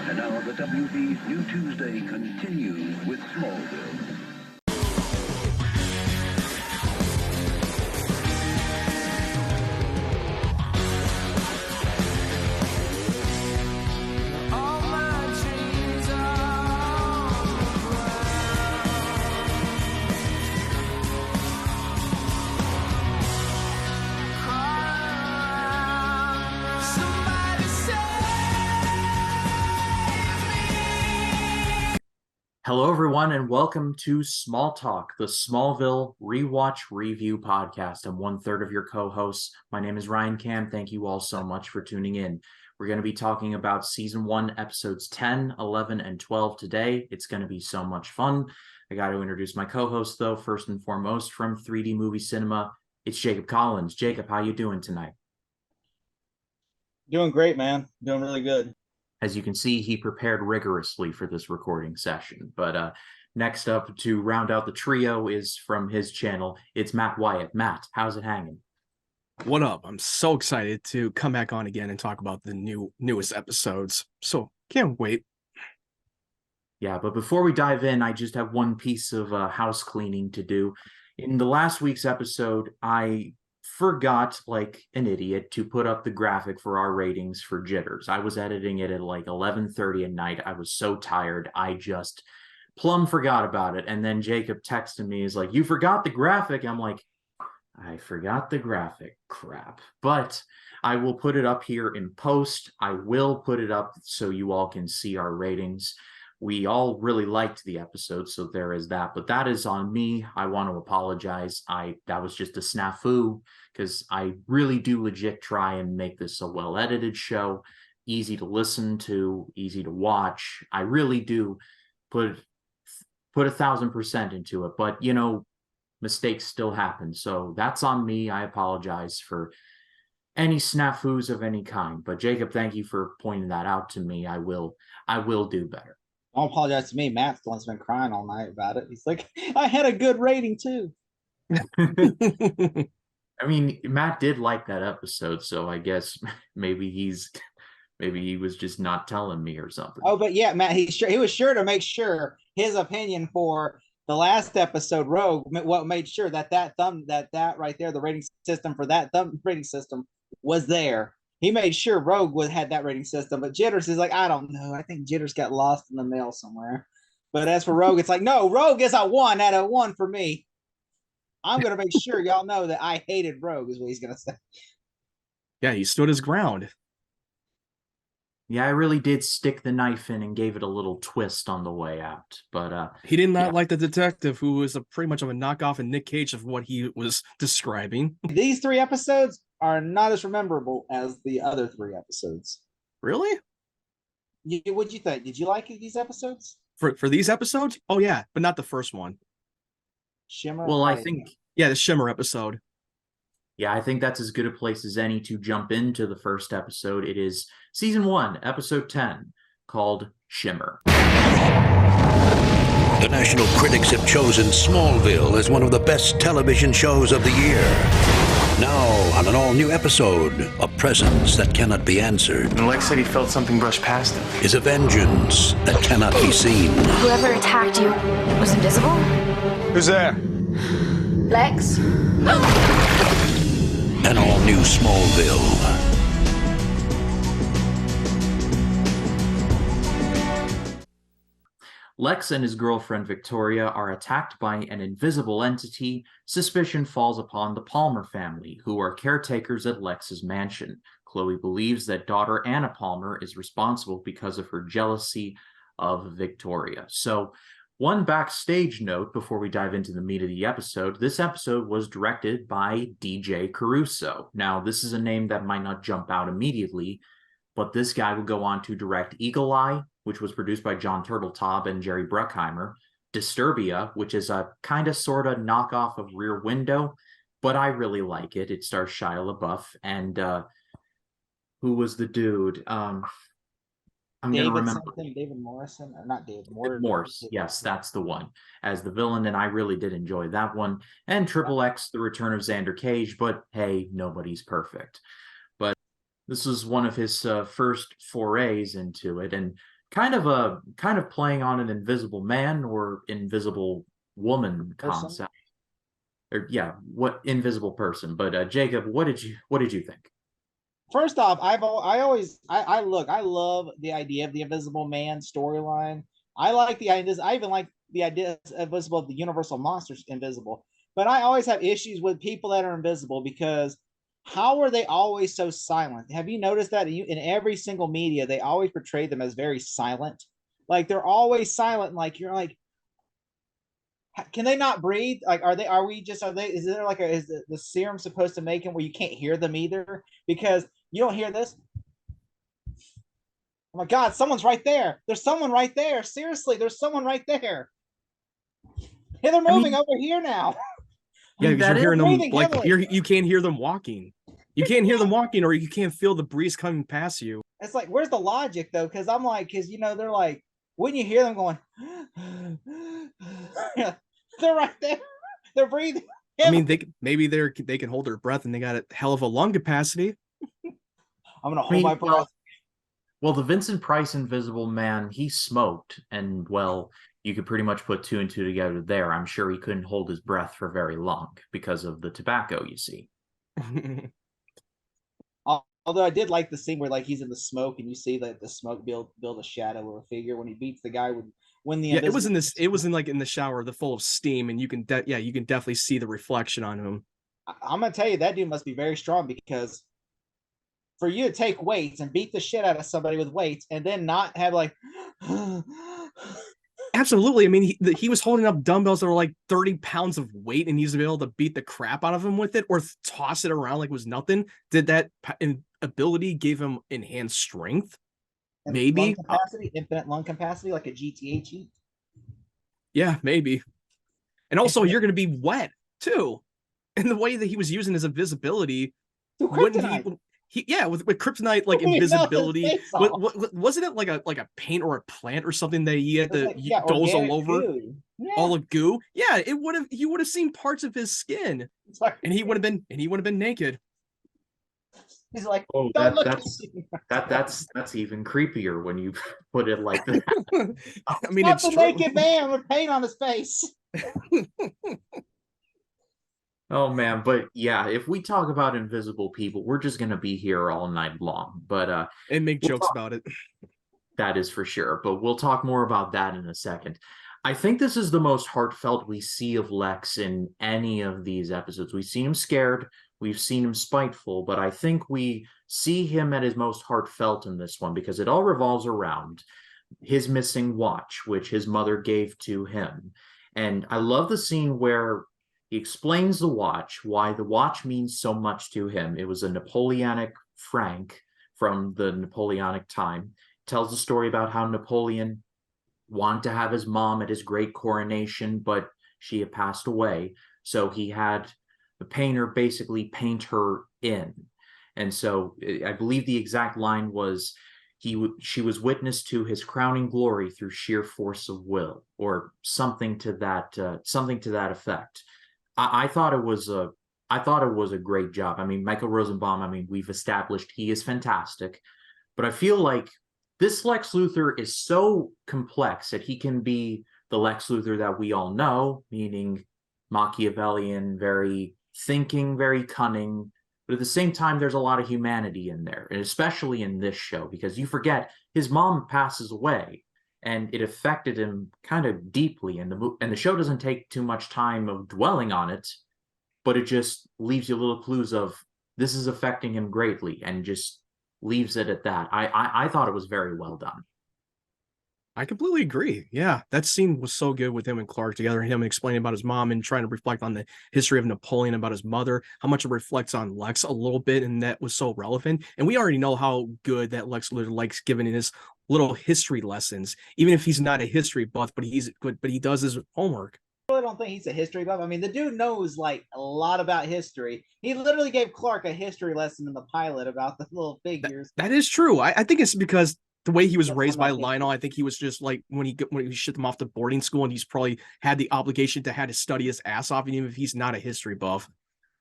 And now the WB's New Tuesday continues with Smallville. Hello, everyone, and welcome to Smalltalk, the Smallville Rewatch Review Podcast. I'm one-third of your co-hosts. My name is Ryan Cam. Thank you all so much for tuning in. We're going to be talking about Season 1, Episodes 10, 11, and 12 today. It's going to be so much fun. I got to introduce my co-host, though, first and foremost, from 3D Movie Cinema. It's Jacob Collins. Jacob, how you doing tonight? Doing great, man. Doing really good. As you can see, he prepared rigorously for this recording session. But next up to round out the trio is from his channel. It's Matt Wyatt. Matt, how's it hanging? What up? I'm so excited to come back on again and talk about the newest episodes. So can't wait. Yeah, but before we dive in, I just have one piece of house cleaning to do. In the last week's episode, I forgot like an idiot to put up the graphic for our ratings for Jitters. I was editing it at like 11:30 at night. I was so tired. I just plumb forgot about it. And then Jacob texted me, he's like, "You forgot the graphic." I'm like, I forgot the graphic. Crap. But I will put it up here in post. I will put it up so you all can see our ratings. We all really liked the episode, so there is that. But that is on me. I want to apologize. That was just a snafu, because I really do legit try and make this a well-edited show, easy to listen to, easy to watch. I really do put 1,000% into it. But, you know, mistakes still happen. So that's on me. I apologize for any snafus of any kind. But Jacob, thank you for pointing that out to me. I will do better. Don't apologize to me. Matt's the one's been crying all night about it. He's like, I had a good rating too. I mean, Matt did like that episode, so I guess maybe he was just not telling me or something. Oh, but yeah, Matt, he was sure to make sure his opinion for the last episode, Rogue, what made sure that right there, the rating system for that thumb rating system was there. He made sure Rogue had that rating system, but Jitters is like, I don't know. I think Jitters got lost in the mail somewhere. But as for Rogue, it's like, no, Rogue is a 1 out of 1 for me. I'm going to make sure y'all know that I hated Rogue, is what he's going to say. Yeah, he stood his ground. Yeah, I really did stick the knife in and gave it a little twist on the way out. But he did not like the detective, who was pretty much of a knockoff of Nick Cage of what he was describing. These 3 episodes are not as memorable as the other 3 episodes. Really? What'd you think? Did you like these episodes? For these episodes? Oh, yeah, but not the first one. Shimmer? Well, I think... Yeah, the Shimmer episode. Yeah, I think that's as good a place as any to jump into the first episode. It is Season 1, Episode 10, called Shimmer. The national critics have chosen Smallville as one of the best television shows of the year. Now, on an all-new episode, a presence that cannot be answered. And Lex said he felt something brush past him. Is a vengeance that cannot be seen. Whoever attacked you was invisible? Who's there? Lex? An all-new Smallville. Lex and his girlfriend Victoria are attacked by an invisible entity. Suspicion falls upon the Palmer family, who are caretakers at Lex's mansion. Chloe believes that daughter Anna Palmer is responsible because of her jealousy of Victoria. So, one backstage note before we dive into the meat of the episode. This episode was directed by DJ Caruso. Now, this is a name that might not jump out immediately, but this guy would go on to direct Eagle Eye, which was produced by John Turteltaub and Jerry Bruckheimer, Disturbia, which is a kind of sort of knockoff of Rear Window, but I really like it. It stars Shia LaBeouf, and who was the dude? I'm going to remember. David Morrison, or not David Morse. Yes, that's the one as the villain, and I really did enjoy that one. And Triple X, The Return of Xander Cage, but hey, nobody's perfect. But this was one of his first forays into it, and kind of playing on an Invisible Man or Invisible Woman concept. Or yeah, what invisible person. But Jacob, what did you think? First off, I love the idea of the Invisible Man storyline. I like the ideas. I even like the idea of Invisible, the Universal Monsters invisible. But I always have issues with people that are invisible because how are they always so silent? Have you noticed that in every single media they always portray them as very silent? Like they're always silent. Like you're like, can they not breathe? Like, is there like is the serum supposed to make them where you can't hear them either? Because you don't hear this. Oh my God, someone's right there. There's someone right there. Seriously, there's someone right there. Hey, they're moving over here now. Yeah, because you're hearing them like heavily. you can't hear them walking. You can't hear them walking, or you can't feel the breeze coming past you. It's like, where's the logic though? Because I'm like, they're like, when you hear them going, they're right there. They're breathing. I mean, they can hold their breath, and they got a hell of a lung capacity. I'm gonna hold my breath. Well, the Vincent Price Invisible Man, he smoked, and well, you could pretty much put two and two together there. I'm sure he couldn't hold his breath for very long because of the tobacco, you see. Although I did like the scene where like he's in the smoke and you see that the smoke build a shadow of a figure when he beats the guy when the it was in the shower, the full of steam, and you can definitely see the reflection on him. I'm gonna tell you that dude must be very strong because for you to take weights and beat the shit out of somebody with weights and then not have like Absolutely. I mean, he was holding up dumbbells that were like 30 pounds of weight, and he's able to beat the crap out of him with it or toss it around like it was nothing. Did that ability give him enhanced strength? Maybe. Infinite lung capacity, like a GTA cheat. Yeah, maybe. And also, you're going to be wet too. And the way that he was using his invisibility, wouldn't he with kryptonite like invisibility, wasn't it like a paint or a plant or something that he had to doze all over? All of goo. Yeah, he would have seen parts of his skin, and he would have been naked. He's like, oh, that's even creepier when you put it like that. I mean, it's the naked man with paint on his face. Oh man, but yeah, if we talk about invisible people, we're just gonna be here all night long. But and make jokes about it. That is for sure. But we'll talk more about that in a second. I think this is the most heartfelt we see of Lex in any of these episodes. We've seen him scared, we've seen him spiteful, but I think we see him at his most heartfelt in this one because it all revolves around his missing watch, which his mother gave to him. And I love the scene where he explains the watch, why the watch means so much to him. It was a Napoleonic franc from the Napoleonic time. Tells the story about how Napoleon wanted to have his mom at his great coronation, but she had passed away. So he had the painter basically paint her in. And so I believe the exact line was, she was witness to his crowning glory through sheer force of will, or something to that effect. I thought it was a great job. I mean, Michael Rosenbaum, I mean, we've established he is fantastic, but I feel like this Lex Luthor is so complex that he can be the Lex Luthor that we all know, meaning Machiavellian, very thinking, very cunning, but at the same time, there's a lot of humanity in there, and especially in this show, because you forget his mom passes away, and it affected him kind of deeply. And the show doesn't take too much time of dwelling on it, but it just leaves you little clues of this is affecting him greatly, and just leaves it at that. I thought it was very well done. I completely agree. Yeah, that scene was so good with him and Clark together, him explaining about his mom and trying to reflect on the history of Napoleon, about his mother, how much it reflects on Lex a little bit, and that was so relevant. And we already know how good that Lex Luthor likes giving his little history lessons, even if he's not a history buff, but he does his homework. I really don't think he's a history buff. I mean, the dude knows like a lot about history. He literally gave Clark a history lesson in the pilot about the little figures. That is true. I think it's because the way he was raised by Lionel, I think he was just like when he shipped him off to boarding school, and he's probably had the obligation to had to study his ass off, even if he's not a history buff.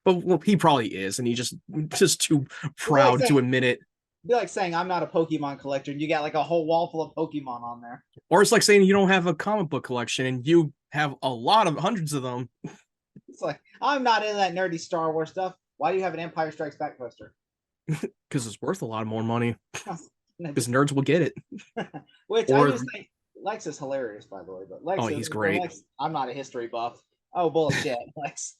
But well, he probably is, and he's just too proud to admit it. be like saying I'm not a Pokemon collector, and you got like a whole wall full of Pokemon on there. Or it's like saying you don't have a comic book collection and you have a lot of hundreds of them. It's like I'm not into that nerdy Star Wars stuff. Why do you have an Empire Strikes Back poster? Because it's worth a lot more money. Because nerds will get it. Which I just think Lex is hilarious, by the way. But Lex, he's great. Lex, I'm not a history buff. Oh bullshit, Lex,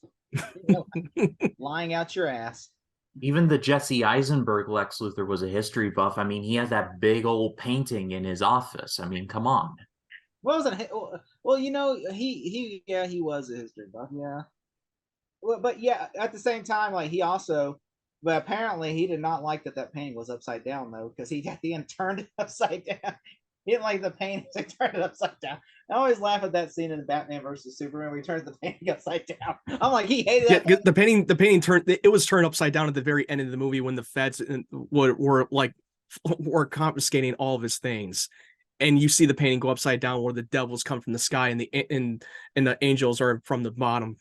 lying out your ass. Even the Jesse Eisenberg Lex Luthor was a history buff. I mean, he has that big old painting in his office. I mean, come on. Wasn't well, you know, he was a history buff, yeah. Well, but yeah, at the same time, like he also, but apparently he did not like that painting was upside down though, because he at the end turned it upside down. He didn't like the painting, so he turned it upside down. I always laugh at that scene in Batman versus Superman where he turns the painting upside down. I'm like, he hated that. Yeah, the painting turned. It was turned upside down at the very end of the movie when the feds were confiscating all of his things, and you see the painting go upside down where the devils come from the sky and the angels are from the bottom.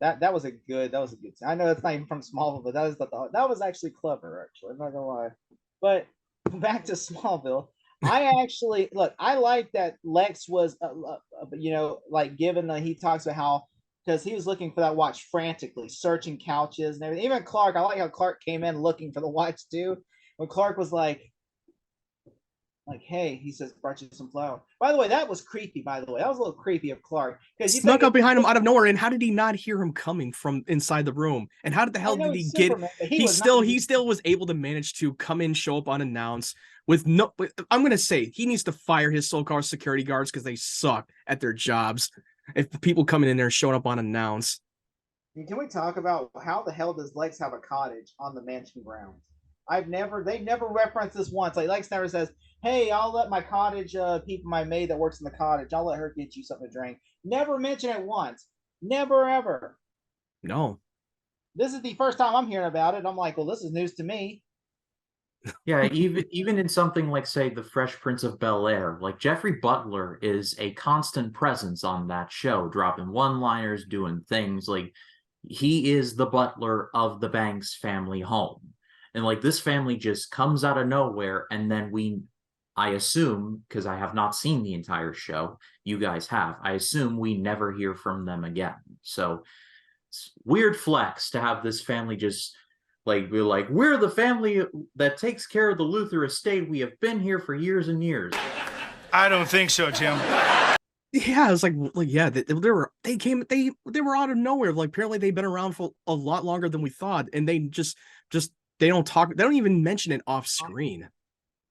That was a good scene. I know it's not even from Smallville, but that was actually clever. Actually, I'm not gonna lie. But back to Smallville, I actually I like that Lex was, you know, like given that he talks about how because he was looking for that watch frantically, searching couches and everything. Even Clark, I like how Clark came in looking for the watch too. When Clark was like, hey, he says, brought you some flour. By the way, that was creepy, by the way. That was a little creepy of Clark. Because he snuck up behind him out of nowhere, and how did he not hear him coming from inside the room? And how the hell did he get... He still was able to manage to come in, show up unannounced, with no... I'm going to say, he needs to fire his so-called security guards because they suck at their jobs. If people coming in there showing up unannounced. Can we talk about how the hell does Lex have a cottage on the mansion grounds? They've never referenced this once. Like Lex never says, hey, I'll let my cottage my maid that works in the cottage, I'll let her get you something to drink. Never mention it once. Never ever. No. This is the first time I'm hearing about it. I'm like, well, this is news to me. Yeah, even in something like, say, The Fresh Prince of Bel-Air, like Jeffrey Butler is a constant presence on that show, dropping one-liners, doing things like he is the butler of the Banks family home. And like this family just comes out of nowhere, and then I assume, because I have not seen the entire show, you guys have, I assume we never hear from them again. So it's weird flex to have this family just like be like, we're the family that takes care of the Luthor estate. We have been here for years and years. I don't think so, Tim. Yeah, it's like yeah, they were out of nowhere. Like apparently they've been around for a lot longer than we thought, and they just they don't talk. They don't even mention it off screen.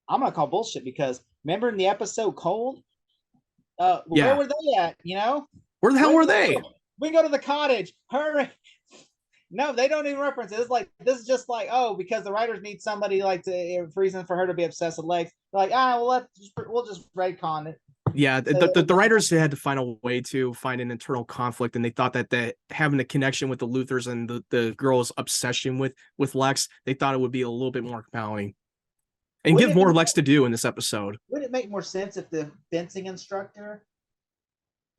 I'm gonna call bullshit because remember in the episode Cold, where were they at? You know, where the hell were they? We go to the cottage. Hurry! No, they don't even reference it. It's like this is just like because the writers need somebody like to reason for her to be obsessed with Lex. They're like we'll just retcon it. Yeah, the writers had to find a way to find an internal conflict, and they thought that having the connection with the Luthors and the girl's obsession with Lex, they thought it would be a little bit more compelling and give more Lex to do in this episode. Would it make more sense if the fencing instructor?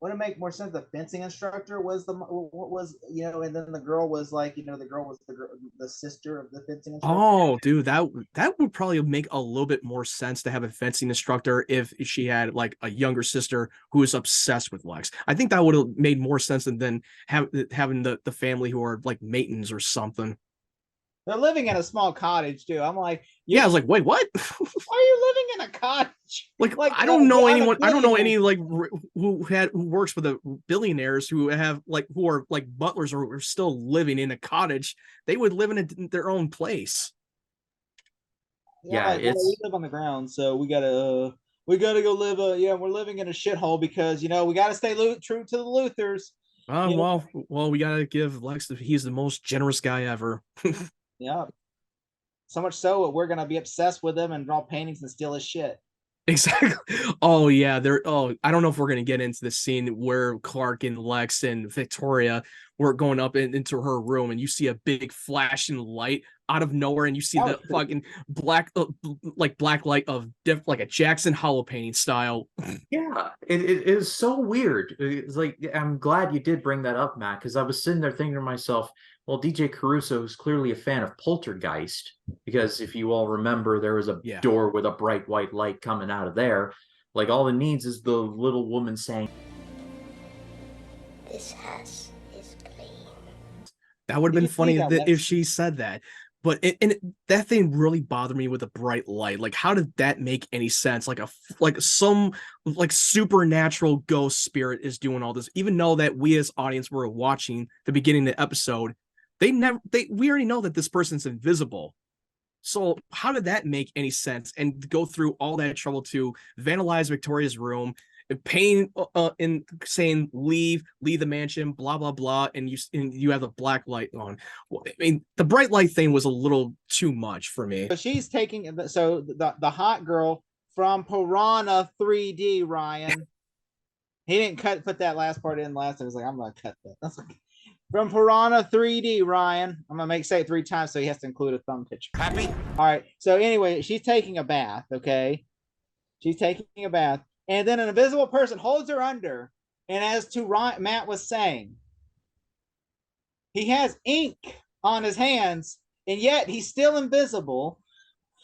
Would it make more sense if the fencing instructor was and then the girl was like, the girl was the sister of the fencing instructor? Oh, dude, that would probably make a little bit more sense to have a fencing instructor if she had like a younger sister who is obsessed with Lex. I think that would have made more sense than having the family who are like Matons or something. They're living in a small cottage too. I'm like, I was like, wait, what? Why are you living in a cottage? Like I don't know anyone. I don't know any like who works with the billionaires who are like butlers or are still living in a cottage. They would live in their own place. Yeah, we live on the ground, so we gotta go live. We're living in a shithole because we gotta stay true to the Luthors. Well, we gotta give Lex. He's the most generous guy ever. Yeah. So much so that we're gonna be obsessed with him and draw paintings and steal his shit. Exactly. Oh yeah. I don't know if we're gonna get into the scene where Clark and Lex and Victoria were going up into her room, and you see a big flashing light out of nowhere, and you see the fucking black light of like a Jackson Hollow painting style. Yeah, it is so weird. It's like I'm glad you did bring that up, Matt, because I was sitting there thinking to myself, Well, DJ Caruso is clearly a fan of Poltergeist, because if you all remember, there was a door with a bright white light coming out of there. Like, all it needs is the little woman saying, "This house is clean." That would have been funny if she said that. But that thing really bothered me with the bright light. Like, how did that make any sense? Like some supernatural ghost spirit is doing all this, even though that we as audience were watching the beginning of the episode. We already know that this person's invisible. So how did that make any sense? And go through all that trouble to vandalize Victoria's room, paying and saying leave the mansion, blah blah blah, and you have the black light on. I mean, the bright light thing was a little too much for me. So she's taking the hot girl from Piranha 3D, Ryan. He didn't put that last part in last time. He was like, I'm gonna cut that. That's okay. From Piranha 3D, Ryan. I'm gonna say it 3 times so he has to include a thumb picture. Happy? All right. So anyway, she's taking a bath. Okay, she's taking a bath. And then an invisible person holds her under. And as to Matt was saying, he has ink on his hands, and yet he's still invisible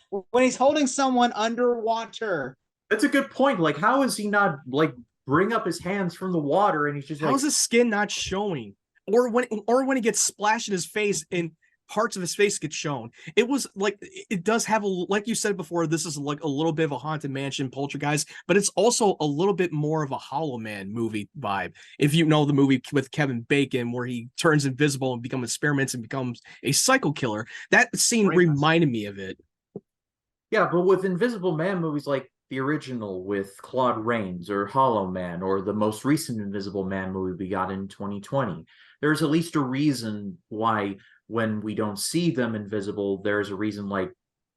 when he's holding someone underwater. That's a good point. Like, how is he not, like, bring up his hands from the water and he's just how's his skin not showing? Or when he gets splashed in his face and parts of his face get shown. It was like, it does have like you said before, this is like a little bit of a Haunted Mansion Poltergeist, but it's also a little bit more of a Hollow Man movie vibe. If you know the movie with Kevin Bacon where he turns invisible and becomes experiments and becomes a psycho killer, that scene reminded me of it. Yeah, but with Invisible Man movies like the original with Claude Rains or Hollow Man or the most recent Invisible Man movie we got in 2020, there's at least a reason why when we don't see them invisible, there's a reason, like,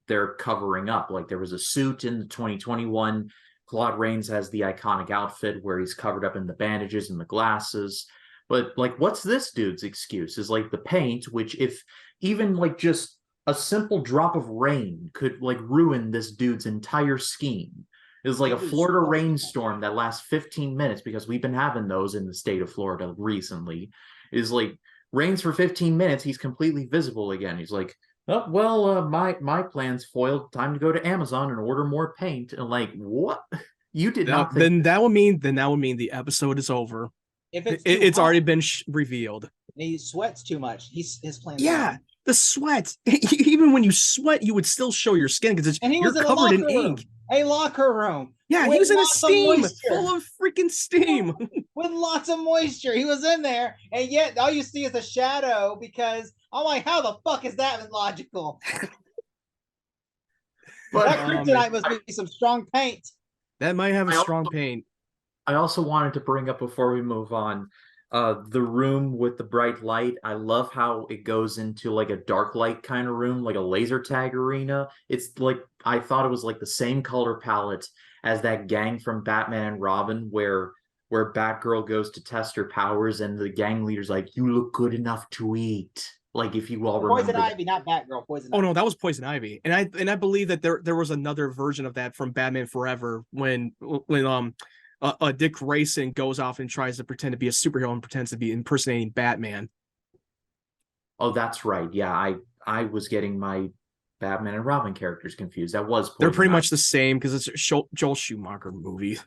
they're covering up. Like, there was a suit in the 2021. Claude Rains has the iconic outfit where he's covered up in the bandages and the glasses. But, like, what's this dude's excuse? Is, like, the paint, which if even, like, just a simple drop of rain could, like, ruin this dude's entire scheme. It's like a Florida rainstorm that lasts 15 minutes, because we've been having those in the state of Florida recently. Is like, rains for 15 minutes, he's completely visible again. He's like, oh, well, my plan's foiled. Time to go to Amazon and order more paint. And like, what? You did not think then that would mean the episode is over. If it's already been revealed. And he sweats too much. His plan's the sweat. Even when you sweat, you would still show your skin because you're covered in ink. A locker room. Yeah, he was in a steam, full of freaking steam. With lots of moisture. He was in there, and yet all you see is a shadow, because I'm like, how the fuck is that logical? But that kryptonite must be some strong paint. That might have a strong paint. I also wanted to bring up before we move on, the room with the bright light. I love how it goes into like a dark light kind of room, like a laser tag arena. It's like, I thought it was like the same color palette as that gang from Batman and Robin, where Batgirl goes to test her powers and the gang leader's like, you look good enough to eat. Like, if you all remember. Poison Ivy, not Batgirl. Poison Ivy. Oh no, that was Poison Ivy. And I believe that there was another version of that from Batman Forever when Dick Grayson goes off and tries to pretend to be a superhero and pretends to be impersonating Batman. Oh, that's right. Yeah, I was getting my Batman and Robin characters confused. That was They're pretty much the same because it's Joel Schumacher movies.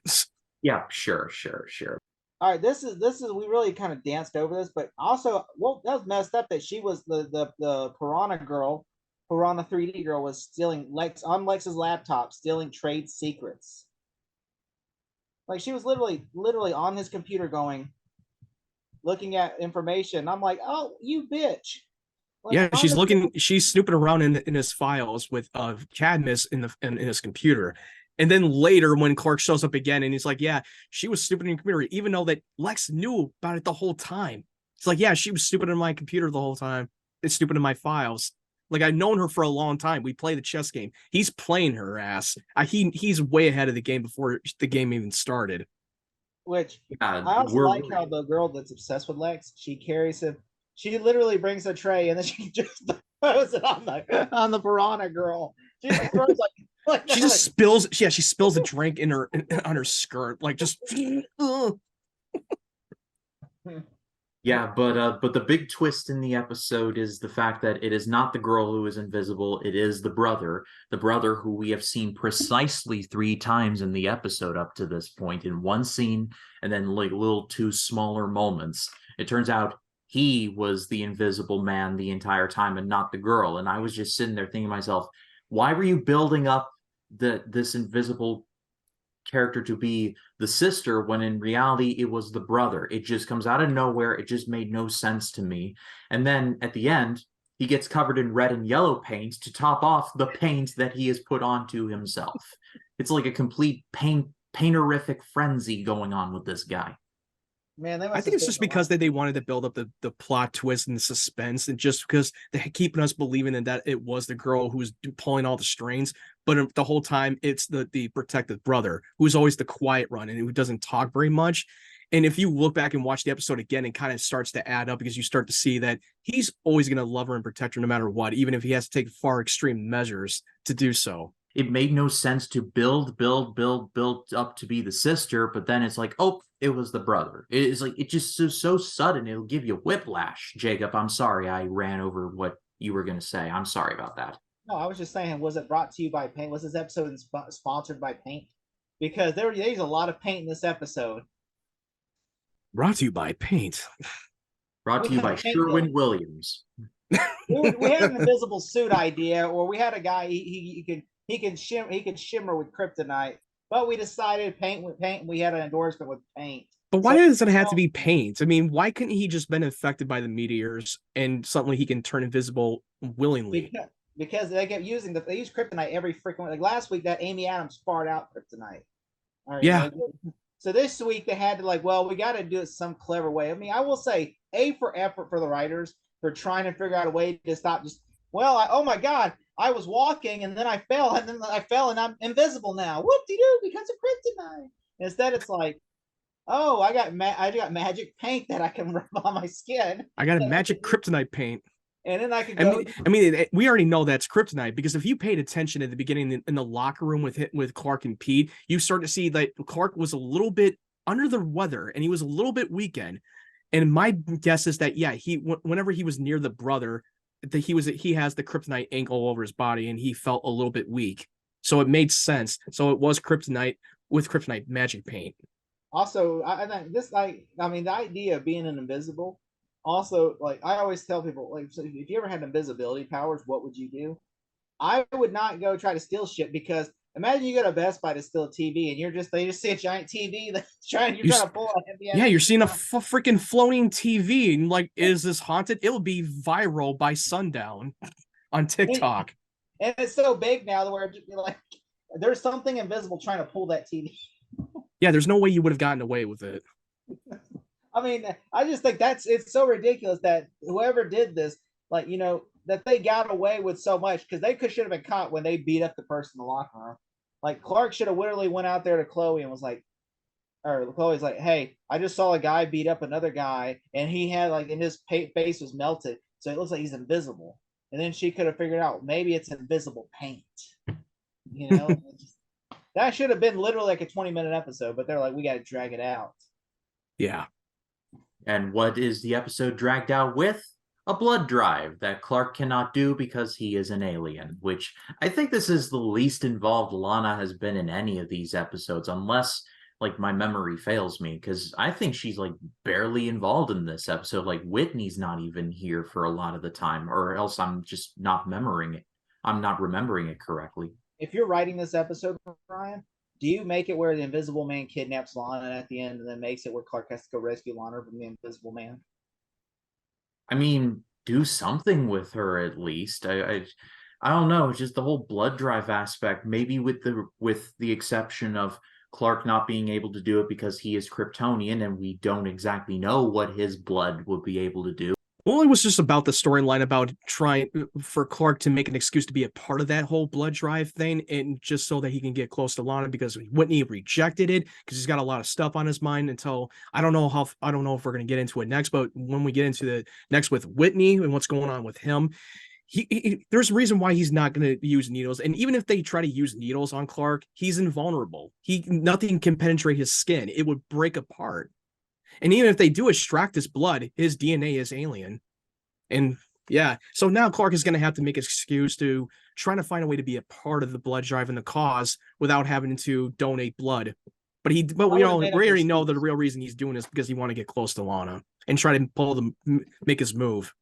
Yeah, sure. All right, this is we really kind of danced over this, but also, well, that was messed up that she was the Piranha girl, Piranha 3D girl, was stealing on Lex's laptop, stealing trade secrets. Like, she was literally on his computer looking at information. I'm like, oh, you bitch. Like, yeah, she's snooping around in his files with Cadmus in his computer. And then later when Clark shows up again and he's like, yeah, she was snooping in your computer, even though that Lex knew about it the whole time. It's like, yeah, she was snooping in my computer the whole time. It's snooping in my files. Like, I've known her for a long time. We play the chess game. He's playing her ass. He's way ahead of the game before the game even started. Which I also like how the girl that's obsessed with Lex, she carries him. She literally brings a tray and then she just throws it on the Piranha girl. She just throws like she just spills. Yeah, she spills a drink on her skirt. Like, just. Yeah, but the big twist in the episode is the fact that it is not the girl who is invisible, it is the brother who we have seen precisely 3 times in the episode up to this point, in one scene and then like little 2 smaller moments. It turns out he was the invisible man the entire time and not the girl. And I was just sitting there thinking to myself, why were you building up this invisible character to be the sister when in reality it was the brother? It just comes out of nowhere. It just made no sense to me. And then at the end, he gets covered in red and yellow paint to top off the paint that he has put onto himself. It's like a complete painterific frenzy going on with this guy. Man, I think it's just because they wanted to build up the plot twist and the suspense, and just because they're keeping us believing that it was the girl who's pulling all the strings, but the whole time it's the protective brother who's always the quiet one and who doesn't talk very much. And if you look back and watch the episode again, it kind of starts to add up because you start to see that he's always going to love her and protect her no matter what, even if he has to take far extreme measures to do so. It made no sense to build up to be the sister, but then it's like, oh, it was the brother. It's like, it just so sudden, it'll give you whiplash. Jacob, I'm sorry I ran over what you were going to say. I'm sorry about that. No, I was just saying, was it brought to you by Paint? Was this episode sponsored by Paint? Because there's a lot of paint in this episode. Brought to you by Paint. Brought to you by Sherwin-Williams. We had an invisible suit idea, or we had a guy he can shimmer with kryptonite, but we decided paint with paint. We had an endorsement with Paint. But why does it have to be paint? I mean, why couldn't he just been infected by the meteors and suddenly he can turn invisible willingly? Because they kept using they use kryptonite every freaking, like last week that Amy Adams farted out kryptonite. Right, yeah. So this week they had to we got to do it some clever way. I mean, I will say A for effort for the writers for trying to figure out a way to stop oh my God, I was walking and then I fell and I'm invisible now. Whoop-de-doo, because of kryptonite. Instead it's like, oh, I got magic paint that I can rub on my skin. I got a magic kryptonite paint. And then I could go. I mean, we already know that's kryptonite because if you paid attention at the beginning in the locker room with Clark and Pete, you start to see that Clark was a little bit under the weather and he was a little bit weakened. And my guess is that whenever he was near the brother, that he has the kryptonite ink all over his body and he felt a little bit weak. So it made sense. So it was kryptonite with kryptonite magic paint. Also, I think the idea of being an invisible. Also, like I always tell people, like, so if you ever had invisibility powers, what would you do? I would not go try to steal shit, because imagine you go to Best Buy to steal a TV and they just see a giant TV that's trying to pull it. Yeah, you're seeing a freaking floating TV and like, is this haunted? It'll be viral by sundown on TikTok. And it's so big now where like there's something invisible trying to pull that TV. Yeah, there's no way you would have gotten away with it. I mean, I just think it's so ridiculous that whoever did this, like, that they got away with so much, because they should have been caught when they beat up the person in the locker room. Like Clark should have literally went out there to Chloe and was like, or Chloe's like, hey, I just saw a guy beat up another guy and he had and his face was melted, so it looks like he's invisible. And then she could have figured out maybe it's invisible paint. That should have been literally like a 20-minute episode, but they're like, we got to drag it out. Yeah. And what is the episode dragged out with? A blood drive that Clark cannot do because he is an alien, which I think this is the least involved Lana has been in any of these episodes, unless like my memory fails me, because I think she's like barely involved in this episode. Like Whitney's not even here for a lot of the time, or else I'm just not remembering it. I'm not remembering it correctly. If you're writing this episode, Ryan, do you make it where the Invisible Man kidnaps Lana at the end and then makes it where Clark has to go rescue Lana from the Invisible Man? I mean, do something with her at least. I don't know, just the whole blood drive aspect, maybe with the exception of Clark not being able to do it because he is Kryptonian and we don't exactly know what his blood would be able to do. Well, it was just about the storyline about trying for Clark to make an excuse to be a part of that whole blood drive thing, and just so that he can get close to Lana, because Whitney rejected it because he's got a lot of stuff on his mind. Until I don't know if we're going to get into it next, but when we get into the next with Whitney and what's going on with him, there's a reason why he's not going to use needles. And even if they try to use needles on Clark, he's invulnerable. Nothing can penetrate his skin. It would break apart. And even if they do extract his blood, his DNA is alien. And yeah, so now Clark is going to have to make an excuse to trying to find a way to be a part of the blood drive and the cause without having to donate blood. But we already know that the real reason he's doing this because he want to get close to Lana and try to make his move.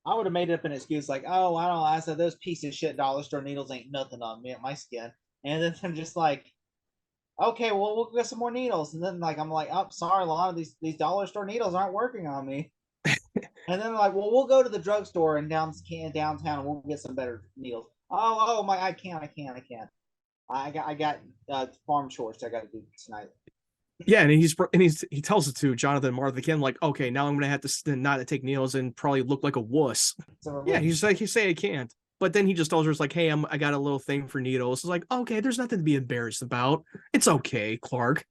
I would have made up an excuse like, oh, I don't know. I said those piece of shit dollar store needles ain't nothing on me, my skin. And then I'm just like, okay, well, we'll get some more needles. And then like I'm like, oh, sorry, Lana, these dollar store needles aren't working on me. And then like, well, we'll go to the drugstore in downtown and we'll get some better needles. Oh my, I can't. I got farm chores I got to do tonight. Yeah, and he tells it to Jonathan and Martha again, like, okay, now I'm gonna have to not take needles and probably look like a wuss. Yeah, he's like, he say I can't, but then he just tells her, it's like, hey, I got a little thing for needles. It's like, okay, there's nothing to be embarrassed about. It's okay, Clark.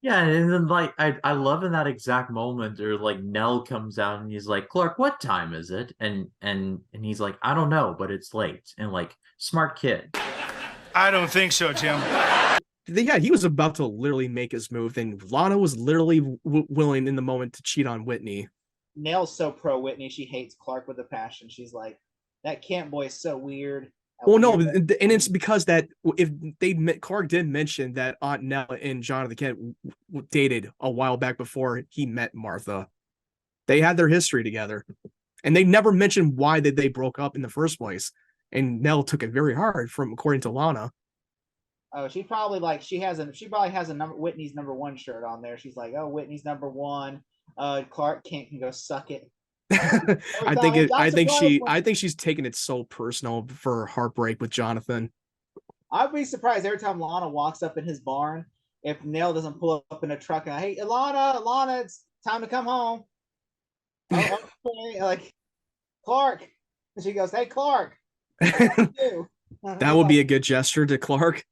Yeah, and then like I love in that exact moment, or like Nell comes out and he's like, Clark, what time is it? And he's like, I don't know, but it's late. And like, smart kid. I don't think so, Tim. Yeah, he was about to literally make his move, and Lana was literally willing in the moment to cheat on Whitney. Nell's so pro Whitney, she hates Clark with a passion. She's like, that Kent boy is so weird. Well, no, and it's because that if Clark did mention that Aunt Nell and Jonathan Kent dated a while back before he met Martha. They had their history together, and they never mentioned why they broke up in the first place. And Nell took it very hard, according to Lana. Oh, she probably has Whitney's #1 shirt on there. She's like, oh, Whitney's #1. Clark Kent can go suck it. I think she's taking it so personal for her heartbreak with Jonathan. I'd be surprised every time Lana walks up in his barn if Nell doesn't pull up in a truck and, hey, Lana, it's time to come home. Oh, okay. Like, Clark, and she goes, hey, Clark. That would be a good gesture to Clark.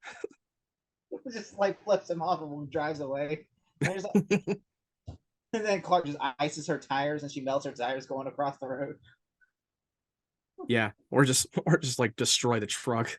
Just like flips him off and drives away. And then Clark just ices her tires and she melts her tires going across the road. Yeah, or just like destroy the truck.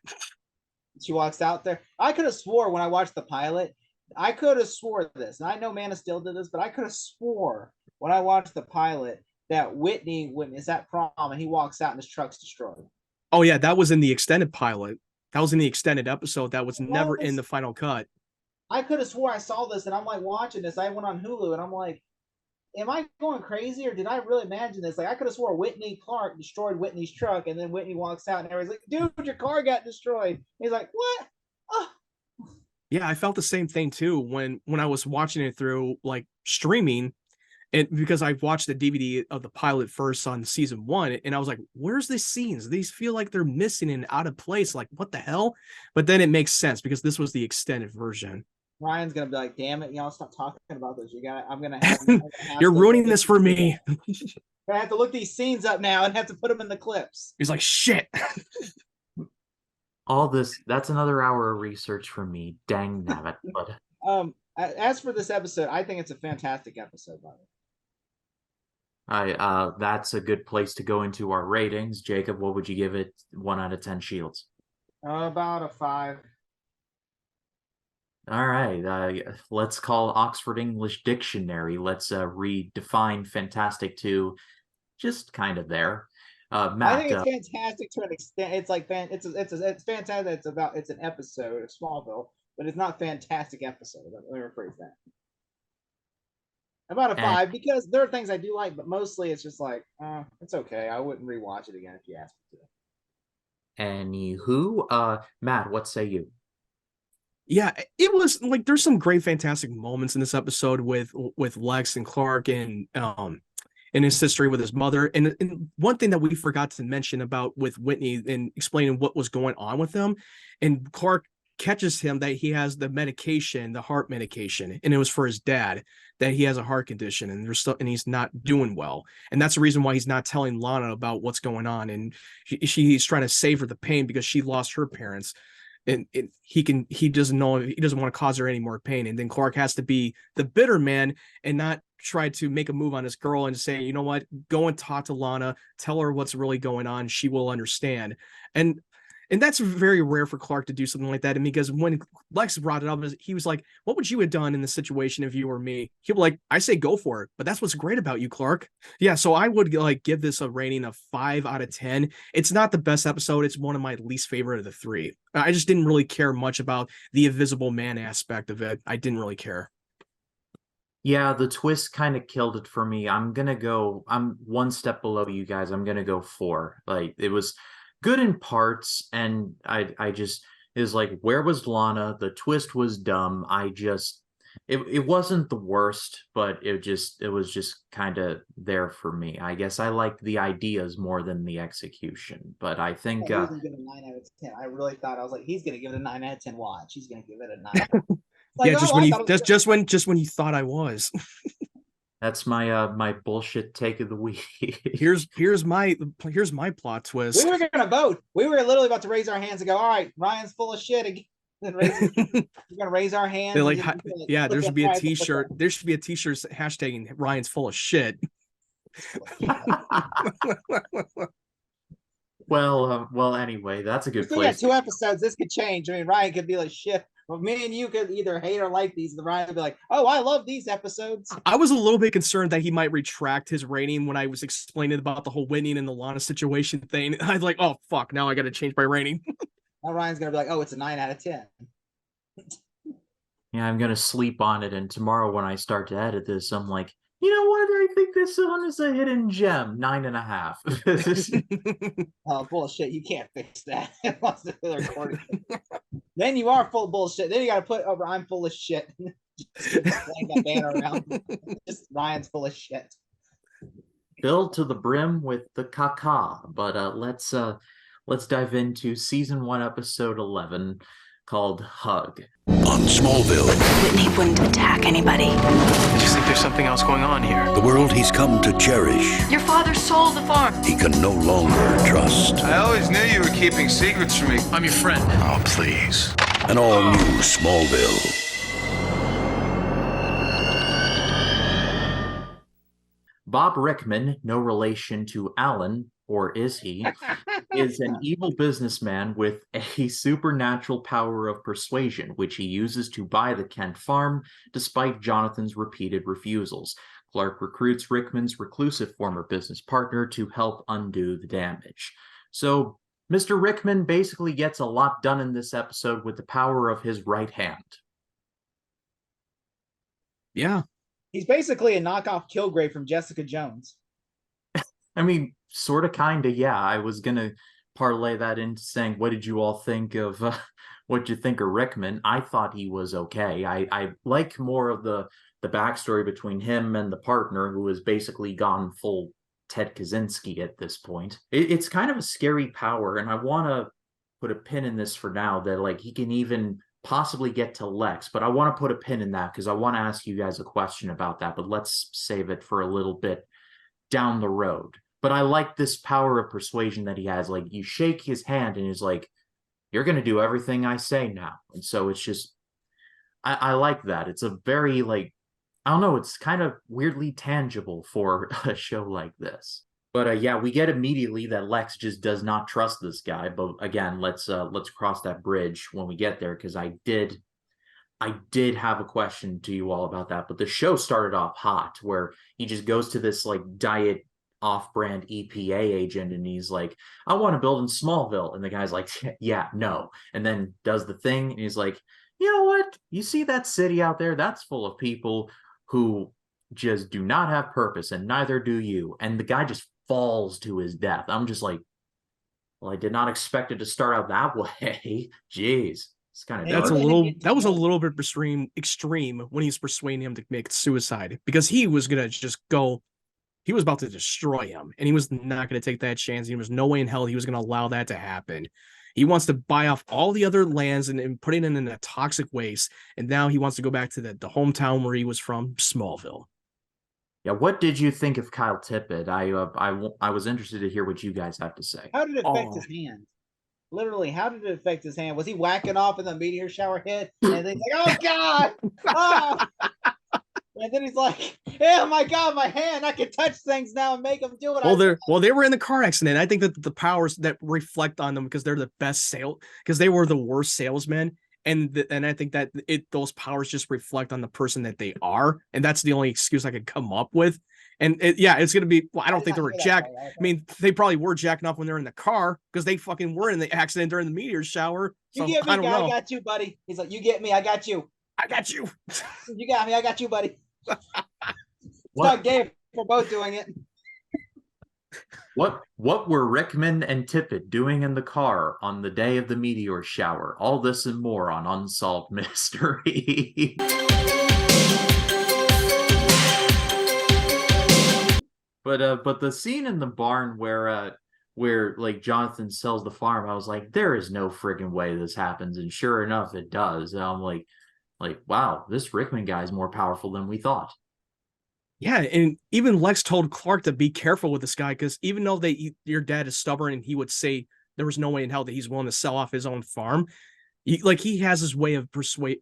She walks out there. I could have swore when I watched the pilot, I could have swore this, and I know Man of Steel did this, but I could have swore when I watched the pilot that Whitney is at prom and he walks out and his truck's destroyed. Oh yeah, that was in the extended pilot. That was in the extended episode. That was never in the final cut. I could have swore I saw this, and I'm like watching this. I went on Hulu, and I'm like, am I going crazy, or did I really imagine this? Like, I could have swore Whitney Clark destroyed Whitney's truck, and then Whitney walks out, and everybody's like, dude, your car got destroyed. And he's like, what? Oh. Yeah, I felt the same thing too when I was watching it through like streaming, and because I watched the DVD of the pilot first on season 1, and I was like, where's these scenes? These feel like they're missing and out of place. Like, what the hell? But then it makes sense because this was the extended version. Ryan's gonna be like, damn it, y'all stop talking about this. I'm gonna have You're ruining this for me. I have to look these scenes up now and have to put them in the clips. He's like, shit. All this, that's another hour of research for me. Dang nabbit. But as for this episode, I think it's a fantastic episode, by the way. That's a good place to go into our ratings. Jacob, what would you give it 1 out of 10 shields? About a 5. All right, let's call Oxford English Dictionary. Let's redefine fantastic to just kind of there. Matt, I think it's fantastic to an extent. It's like it's fantastic. It's an episode of Smallville, but it's not a fantastic episode. Let me rephrase that. About a 5 because there are things I do like, but mostly it's just like it's okay. I wouldn't rewatch it again if you asked me to. Anywho, Matt, what say you? Yeah, it was like there's some great, fantastic moments in this episode with Lex and Clark and his history with his mother. And one thing that we forgot to mention about with Whitney and explaining what was going on with him, and Clark catches him that he has the medication, the heart medication, and it was for his dad, that he has a heart condition and he's not doing well. And that's the reason why he's not telling Lana about what's going on. And he's trying to save her the pain because she lost her parents. And he doesn't want to cause her any more pain. And then Clark has to be the bitter man and not try to make a move on this girl and say, you know what, go and talk to Lana, tell her what's really going on. She will understand. And And that's very rare for Clark to do something like that. And because when Lex brought it up, he was like, what would you have done in the situation if you were me? He'll be like, I say go for it. But that's what's great about you, Clark. Yeah, so I would like give this a rating of 5 out of 10. It's not the best episode. It's one of my least favorite of the 3. I just didn't really care much about the Invisible Man aspect of it. I didn't really care. Yeah, the twist kind of killed it for me. I'm one step below you guys. I'm gonna go 4. Like, it was good in parts, and I just, it was like, where was Lana? The twist was dumb. It wasn't the worst, but it was just kind of there for me. I guess I liked the ideas more than the execution, but I think He was gonna give it a 9 out of 10. I really thought, I was like, he's gonna give it a 9 out of 10. Watch, he's gonna give it a 9. Like, yeah, just when you thought I was. That's my bullshit take of the week. here's my plot twist. We were gonna vote. We were literally about to raise our hands and go, all right, Ryan's full of shit again. We're gonna raise our hands. They're like, yeah, there should be a t-shirt. There should be a t-shirt hashtagging Ryan's full of shit. Well, anyway, that's a good place. 2 episodes. This could change. I mean, Ryan could be like, shit. Well, me and you could either hate or like these. And Ryan would be like, oh, I love these episodes. I was a little bit concerned that he might retract his rating when I was explaining about the whole Whitney and the Lana situation thing. I was like, oh, fuck, now I got to change my rating. Now Ryan's going to be like, oh, it's a 9 out of 10. Yeah, I'm going to sleep on it. And tomorrow when I start to edit this, I'm like, you know what? I think this one is a hidden gem. 9.5. Oh, bullshit. You can't fix that. Then you are full of bullshit. Then you got to put over, I'm full of shit. Just flag that banner around. Just Ryan's full of shit. Filled to the brim with the caca. But let's dive into season 1, episode 11, called Hug. On Smallville, Whitney wouldn't attack anybody. I just think there's something else going on here. the world he's come to cherish, Your father sold the farm. he can no longer trust. I always knew you were keeping secrets from me. I'm your friend. Oh, please. An all-new Smallville. Bob Rickman, no relation to Alan, or is he, is an evil businessman with a supernatural power of persuasion, which he uses to buy the Kent farm, despite Jonathan's repeated refusals. Clark recruits Rickman's reclusive former business partner to help undo the damage. So, Mr. Rickman basically gets a lot done in this episode with the power of his right hand. Yeah. He's basically a knockoff Kilgrave from Jessica Jones. I mean, sort of, kind of, yeah. I was going to parlay that into saying, what did you all think of, what did you think of Rickman? I thought he was okay. I like more of the backstory between him and the partner, who has basically gone full Ted Kaczynski at this point. It's kind of a scary power, and I want to put a pin in this for now, that like he can even possibly get to Lex, but I want to put a pin in that because I want to ask you guys a question about that, but let's save it for a little bit down the road. But I like this power of persuasion that he has. Like, you shake his hand and he's like, you're going to do everything I say now. And so it's just, I like that. It's a very, like, I don't know, it's kind of weirdly tangible for a show like this. But yeah, we get immediately that Lex just does not trust this guy. But again, let's cross that bridge when we get there, because I did have a question to you all about that. But the show started off hot, where he just goes to this like diet off-brand EPA agent, and he's like, I want to build in Smallville. And the guy's like, yeah, no. And then does the thing, and he's like, you know what? You see that city out there? That's full of people who just do not have purpose, and neither do you. And the guy just falls to his death. I'm just like, well, I did not expect it to start out that way. Jeez. It's kind of that was a little bit extreme when he's persuading him to make suicide, because he was gonna just go. He was about to destroy him, and he was not going to take that chance. There was no way in hell he was going to allow that to happen. He wants to buy off all the other lands and put it in a toxic waste, and now he wants to go back to the hometown where he was from, Smallville. Yeah, what did you think of Kyle Tippett? I was interested to hear what you guys have to say. How did it affect his hand? Literally, how did it affect his hand? Was he whacking off and the meteor shower hit? And then he's like, oh, God! Oh! And then he's like, Oh my god, my hand! I can touch things now and make them do it. They were in the car accident. I think that the powers that reflect on them because they're the best because they were the worst salesmen, and I think that those powers just reflect on the person that they are, and that's the only excuse I could come up with. And it's gonna be. Well, I don't think they were I mean, they probably were jacking off when they're in the car because they fucking were in the accident during the meteor shower. So, you get me, I don't know. I got you, buddy. He's like, you get me, I got you. I got you. You got me, I got you, buddy. It's not gay if we're both doing it. What were Rickman and Tippett doing in the car on the day of the meteor shower? All this and more on Unsolved Mystery. But the scene in the barn where like Jonathan sells the farm, I was like, there is no friggin' way this happens, and sure enough, it does. And I'm like, wow, this Rickman guy is more powerful than we thought. Yeah, and even Lex told Clark to be careful with this guy because even though your dad is stubborn and he would say there was no way in hell that he's willing to sell off his own farm, he has his way of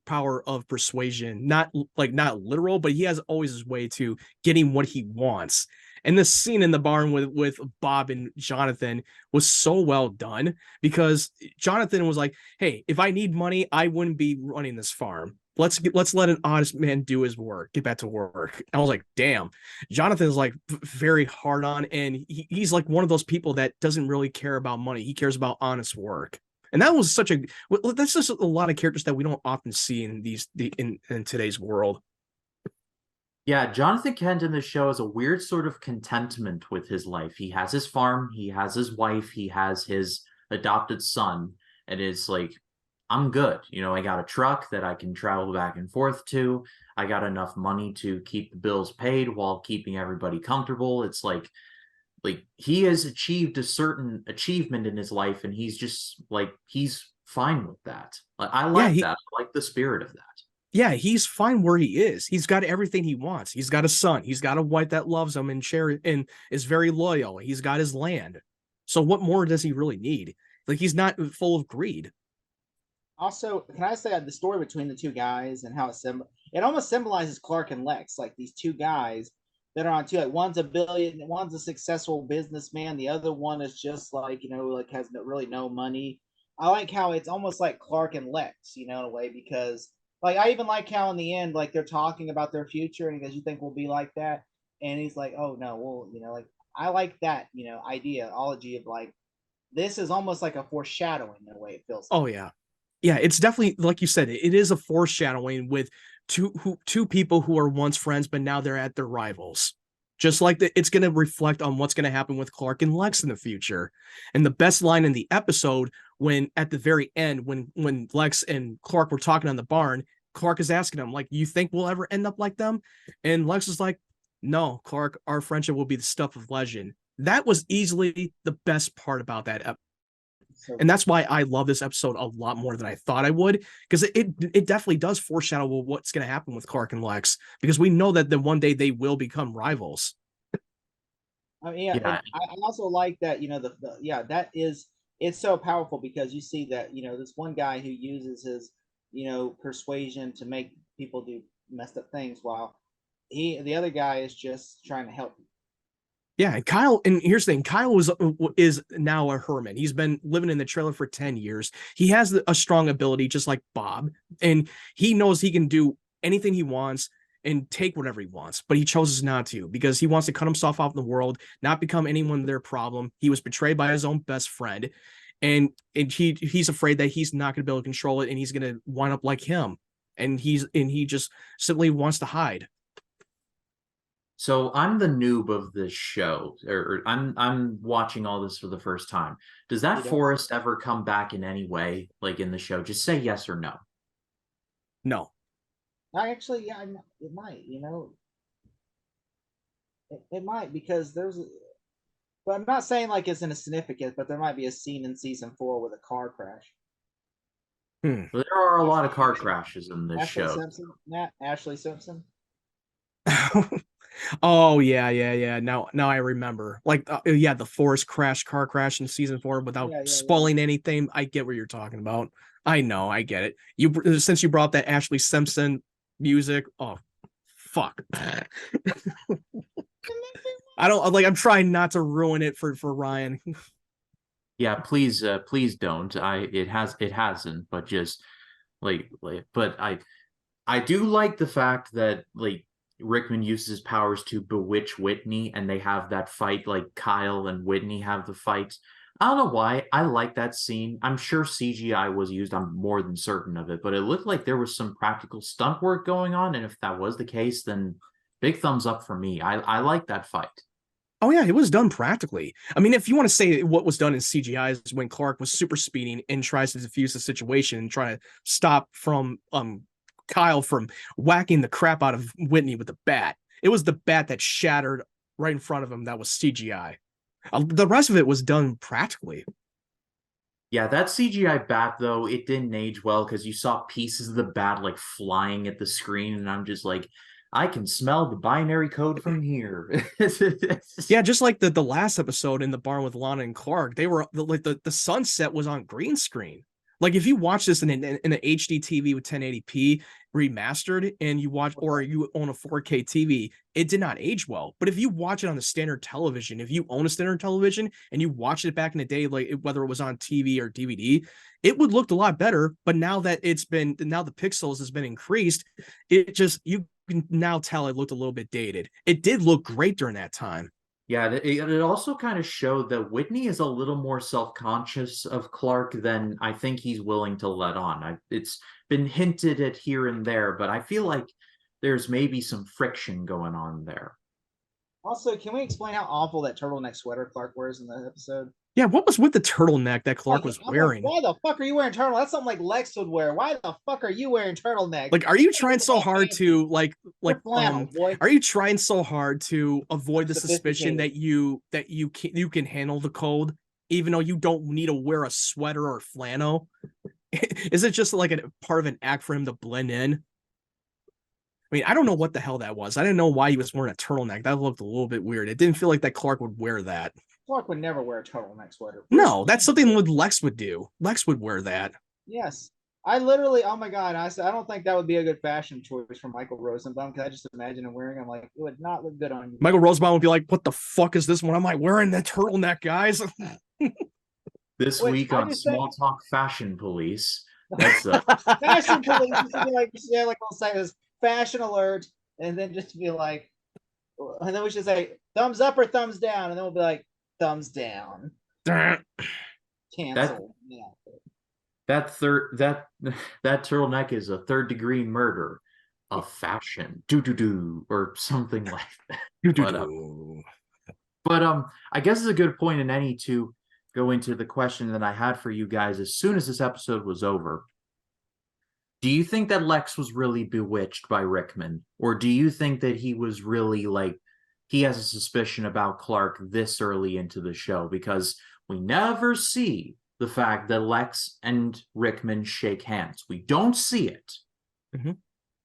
power of persuasion, not literal, but he has always his way to getting what he wants. And this scene in the barn with Bob and Jonathan was so well done because Jonathan was like, "Hey, if I need money, I wouldn't be running this farm. Let's let an honest man do his work, get back to work." I was like, "Damn." Jonathan's like very hard on, and he's like one of those people that doesn't really care about money. He cares about honest work. And that was that's just a lot of characters that we don't often see in in today's world. Yeah, Jonathan Kent in this show has a weird sort of contentment with his life. He has his farm, he has his wife, he has his adopted son, and it's like, I'm good. I got a truck that I can travel back and forth to. I got enough money to keep the bills paid while keeping everybody comfortable. It's like he has achieved a certain achievement in his life, and he's just like, he's fine with that. I like that. I like the spirit of that. Yeah, he's fine where he is. He's got everything he wants. He's got a son. He's got a wife that loves him and is very loyal. He's got his land. So what more does he really need? Like, he's not full of greed. Also, can I say the story between the two guys and how it almost symbolizes Clark and Lex, like these two guys that are on two, like one's one's a successful businessman, the other one is just like, has really no money. I like how it's almost like Clark and Lex, in a way, because like I even like how in the end, like they're talking about their future, and he goes, "You think we'll be like that?" And he's like, "Oh no, well, like I like that, ideology of like this is almost like a foreshadowing in a way it feels like. Oh yeah. Yeah, it's definitely like you said, it is a foreshadowing with two people who are once friends, but now they're at their rivals. Just like it's going to reflect on what's going to happen with Clark and Lex in the future. And the best line in the episode, when at the very end, when Lex and Clark were talking on the barn, Clark is asking him, like, "You think we'll ever end up like them?" And Lex is like, "No, Clark, our friendship will be the stuff of legend." That was easily the best part about that episode. And that's why I love this episode a lot more than I thought I would, because it definitely does foreshadow what's going to happen with Clark and Lex, because we know that one day they will become rivals. I also like that, it's so powerful because you see that, this one guy who uses his, persuasion to make people do messed up things while the other guy is just trying to help. Yeah, and Kyle, and here's the thing, Kyle is now a hermit. He's been living in the trailer for 10 years. He has a strong ability, just like Bob, and he knows he can do anything he wants and take whatever he wants, but he chooses not to because he wants to cut himself off in the world, not become anyone their problem. He was betrayed by his own best friend, and he's afraid that he's not going to be able to control it, and he's going to wind up like him, and he just simply wants to hide. So I'm the noob of this show, or I'm watching all this for the first time. Does that forest ever come back in any way, like in the show? Just say yes or no. No. It might, it might, because but I'm not saying like it's insignificant, but there might be a scene in season 4 with a car crash. Well, there are a lot of car crashes in this show. Ashley Simpson. Oh yeah. Now I remember. Like the forest car crash in season 4 without spoiling anything. I get what you're talking about. I know, I get it. Since you brought up that Ashley Simpson music, oh fuck. I'm trying not to ruin it for Ryan. Yeah, please don't. It hasn't, but just but I do like the fact that like Rickman uses his powers to bewitch Whitney, and they have that fight, like Kyle and Whitney have the fight. I don't know why. I like that scene. I'm sure CGI was used. I'm more than certain of it, but it looked like there was some practical stunt work going on, and if that was the case, then big thumbs up for me. I like that fight. Oh yeah, it was done practically. I mean, if you want to say what was done in CGI is when Clark was super speeding and tries to defuse the situation and try to stop from Kyle from whacking the crap out of Whitney with the bat. It was the bat that shattered right in front of him that was CGI. The rest of it was done practically. Yeah, that CGI bat though, it didn't age well because you saw pieces of the bat like flying at the screen, and I'm just like, I can smell the binary code from here. Yeah, just like the last episode in the barn with Lana and Clark, they were like the sunset was on green screen. Like if you watch this in an HD TV with 1080p remastered, and you watch, or you own a 4K TV, it did not age well. But if you watch it on the standard television, if you own a standard television and you watched it back in the day, like whether it was on TV or DVD, it would look a lot better. But now that the pixels has been increased, it just, you can now tell it looked a little bit dated. It did look great during that time. Yeah, it also kind of showed that Whitney is a little more self-conscious of Clark than I think he's willing to let on. It's been hinted at here and there, but I feel like there's maybe some friction going on there. Also, can we explain how awful that turtleneck sweater Clark wears in the episode? Yeah, what was with the turtleneck that Clark was wearing? Why the fuck are you wearing turtleneck? That's something like Lex would wear. Why the fuck are you wearing turtleneck? Like, are you trying so hard to flannel, are you trying so hard to avoid the suspicion that you can handle the cold, even though you don't need to wear a sweater or flannel? Is it just like a part of an act for him to blend in? I mean, I don't know what the hell that was. I didn't know why he was wearing a turtleneck. That looked a little bit weird. It didn't feel like that Clark would wear that. Clark would never wear a turtleneck sweater. No, that's something Lex would do. Lex would wear that. Yes. I literally, oh my God, I don't think that would be a good fashion choice for Michael Rosenbaum, because I just imagine him wearing them. Like, it would not look good on you. Michael Rosenbaum would be like, what the fuck is this one? I'm like, wearing the turtleneck, guys. This week on Smalltalk Fashion Police. That's Fashion Police. Like we'll say is fashion alert, and then just be like, and then we should say thumbs up or thumbs down, and then we'll be like, thumbs down. Cancel. That turtleneck is a third-degree murder of fashion. Or something like that. But I guess it's a good point in any to go into the question that I had for you guys as soon as this episode was over. Do you think that Lex was really bewitched by Rickman? Or do you think that he was really like, he has a suspicion about Clark this early into the show? Because we never see the fact that Lex and Rickman shake hands. We don't see it. Mm-hmm.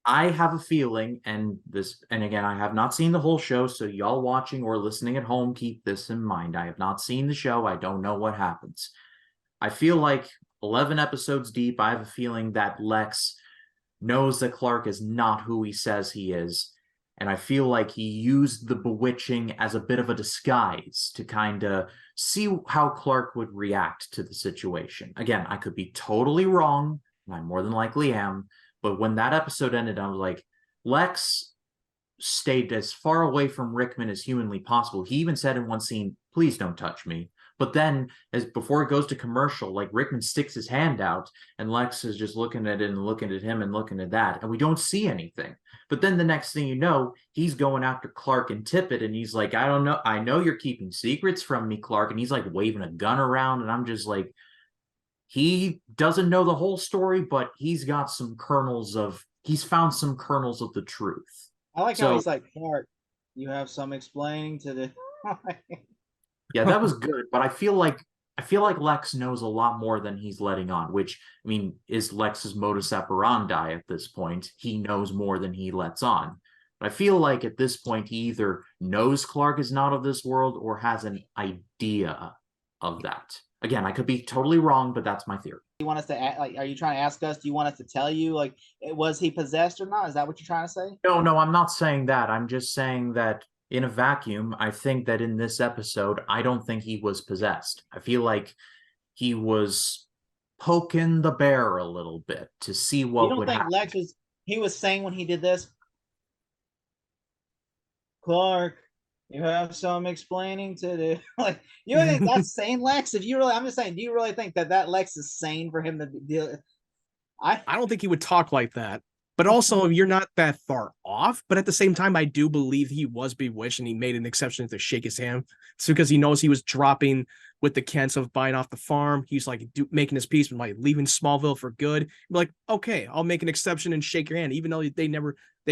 I have a feeling, and again, I have not seen the whole show, so y'all watching or listening at home, keep this in mind. I have not seen the show. I don't know what happens. I feel like 11 episodes deep, I have a feeling that Lex knows that Clark is not who he says he is. And I feel like he used the bewitching as a bit of a disguise to kind of see how Clark would react to the situation. Again, I could be totally wrong, and I more than likely am, but when that episode ended, I was like, Lex stayed as far away from Rickman as humanly possible. He even said in one scene, please don't touch me. But then, before it goes to commercial, like Rickman sticks his hand out, and Lex is just looking at it and looking at him and looking at that, and we don't see anything. But then the next thing you know, he's going after Clark and Tippett, and he's like, I don't know, I know you're keeping secrets from me, Clark, and he's like waving a gun around, and I'm just like, he doesn't know the whole story, but he's found some kernels of the truth. I like how he's like, Clark, you have some explaining to do. Yeah, that was good, but I feel like Lex knows a lot more than he's letting on, which, I mean, is Lex's modus operandi at this point. He knows more than he lets on. But I feel like at this point, he either knows Clark is not of this world or has an idea of that. Again, I could be totally wrong, but that's my theory. You want us to are you trying to ask us? Do you want us to tell you was he possessed or not? Is that what you're trying to say? No, I'm not saying that. I'm just saying that in a vacuum, I think that in this episode, I don't think he was possessed. I feel like he was poking the bear a little bit to see what would happen. Lex was saying when he did this, Clark, you have some explaining to do. Like, you don't think that's sane, Lex? I'm just saying, do you really think that Lex is sane for him to deal? I don't think he would talk like that. But also, you're not that far off. But at the same time, I do believe he was bewitched, and he made an exception to shake his hand. It's because he knows he was dropping with the Kents of buying off the farm. He's like making his peace, like leaving Smallville for good. Be like, okay, I'll make an exception and shake your hand, even though they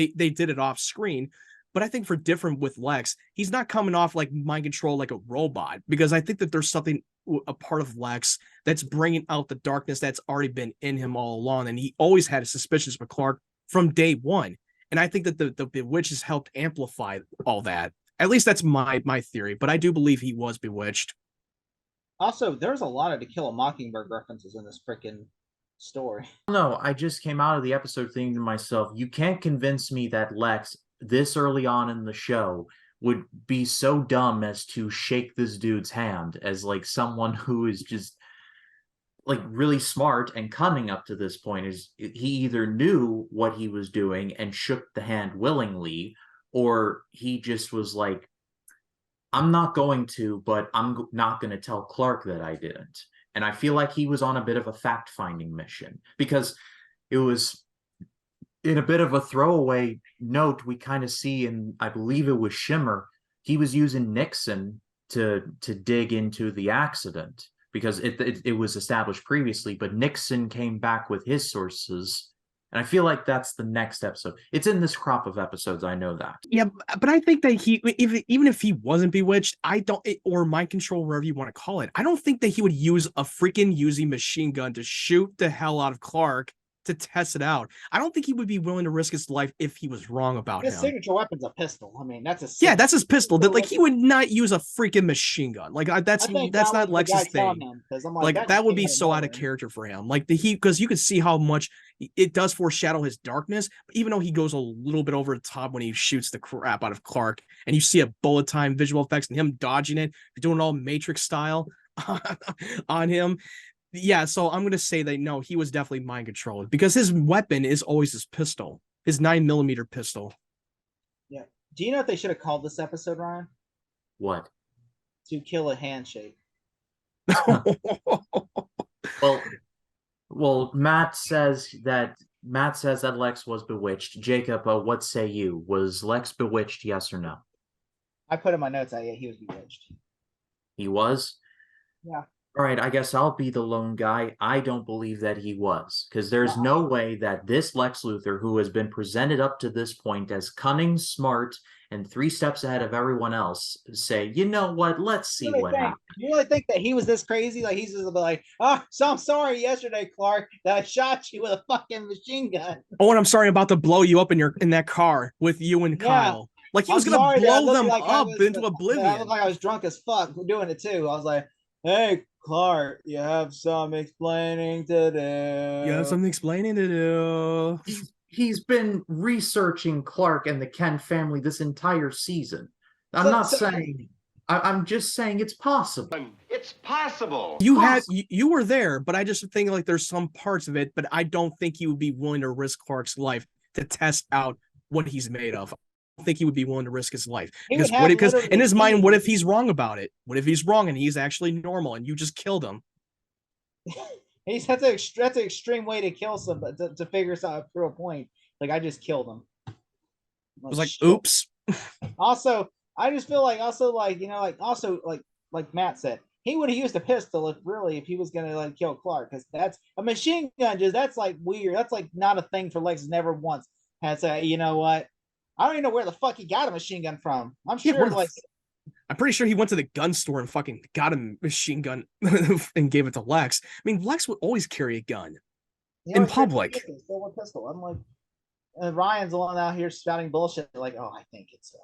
did it off screen. But I think for different with Lex, he's not coming off like mind control like a robot, because I think that there's something, a part of Lex that's bringing out the darkness that's already been in him all along. And he always had a suspicion of Clark from day one. And I think that the bewitches helped amplify all that. At least that's my theory, but I do believe he was bewitched. Also, there's a lot of To Kill a Mockingbird references in this freaking story. No, I just came out of the episode thinking to myself, you can't convince me that Lex, this early on in the show, would be so dumb as to shake this dude's hand as like someone who is just like really smart and cunning up to this point. Is he either knew what he was doing and shook the hand willingly, or he just was like, I'm not going to, but I'm not going to tell Clark that I didn't. And I feel like he was on a bit of a fact-finding mission, because it was in a bit of a throwaway note we kind of see in, I believe it was Shimmer, he was using Nixon to dig into the accident, because it was established previously, but Nixon came back with his sources. And I feel like that's the next episode. It's in this crop of episodes, I know that. Yeah, but I think that even if he wasn't bewitched, or mind control, wherever you want to call it, I don't think that he would use a freaking Uzi machine gun to shoot the hell out of Clark to test it out. I don't think he would be willing to risk his life if he was wrong about his him. signature weapon's a pistol. I mean, that's that's his pistol. That, like, he would not use a freaking machine gun. Like, that's not Lex's thing. Like, that would be so out of character for him. Like, because you could see how much it does foreshadow his darkness. But even though he goes a little bit over the top when he shoots the crap out of Clark, and you see a bullet time visual effects and him dodging it, doing all Matrix style on him. Yeah, so I'm going to say that, no, he was definitely mind controlled, because his weapon is always his pistol, his 9mm pistol. Yeah. Do you know what they should have called this episode, Ryan? What? To Kill a Handshake. Well, Matt says that Lex was bewitched. Jacob, what say you? Was Lex bewitched, yes or no? I put in my notes that he was bewitched. He was? Yeah. All right, I guess I'll be the lone guy. I don't believe that he was, because there's no way that this Lex Luthor, who has been presented up to this point as cunning, smart, and 3 steps ahead of everyone else, say, you know what, let's see what happens. You really think that he was this crazy? Like, he's just like, so I'm sorry yesterday, Clark, that I shot you with a fucking machine gun. Oh, and I'm sorry about to blow you up in that car with you and Kyle. Like, he was going to blow them up into oblivion. I looked like I was drunk as fuck doing it too. I was like, hey, Clark, you have some explaining to do. You have something explaining to do. He's been researching Clark and the Kent family this entire season. I'm just saying it's possible. It's possible. You were there, but I just think like there's some parts of it, but I don't think he would be willing to risk Clark's life to test out what he's made of. I don't think he would be willing to risk his life, because in his mind, what if he's wrong about it? What if he's wrong and he's actually normal and you just killed him? That's an extreme way to kill somebody, to figure this out through a point. Like, I just killed him. I was like, oops. Also, I just feel like like Matt said, he would have used a pistol if he was gonna like kill Clark, because that's a machine gun. That's like weird. That's like not a thing for Lex. Never once had said, you know what? I don't even know where the fuck he got a machine gun from. I'm pretty sure he went to the gun store and fucking got a machine gun and gave it to Lex. I mean, Lex would always carry a gun in public. Pistol. I'm like, Ryan's the one out here spouting bullshit. Like, oh, I think it's.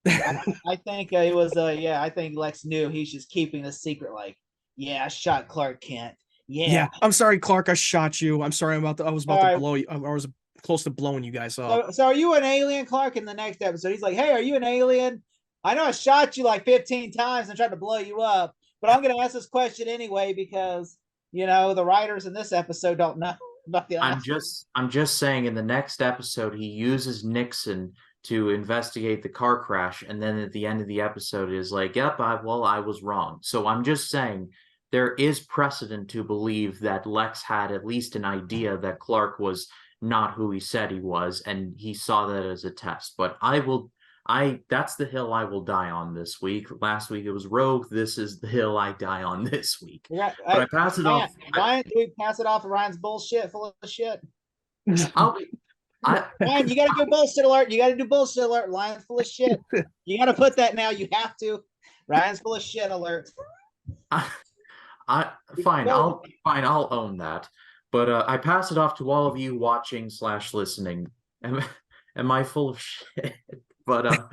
I think it was. I think Lex knew he's just keeping a secret. Like, Yeah, I shot Clark Kent. Yeah. I'm sorry, Clark. I shot you. I'm sorry. I was about to blow you. I was close to blowing you guys up. So are you an alien, Clark? In the next episode, he's like, "Hey, are you an alien? I know I shot you like 15 times and tried to blow you up, but I'm going to ask this question anyway because the writers in this episode don't know about the last. I'm just saying, in the next episode, he uses Nixon to investigate the car crash, and then at the end of the episode is like, "Yep, I was wrong." So I'm just saying there is precedent to believe that Lex had at least an idea that Clark was not who he said he was, and he saw that as a test. But that's the hill I will die on this week. Last week it was Rogue. This is the hill I die on this week. Yeah, but I pass it off. Ryan, do we pass it off to Ryan's bullshit, full of shit? Ryan, you got to do bullshit alert. You got to do bullshit alert. Ryan's full of shit. You got to put that now. You have to. Ryan's full of shit alert. Fine. I'll own that. But I pass it off to all of you watching/listening. Am I full of shit? But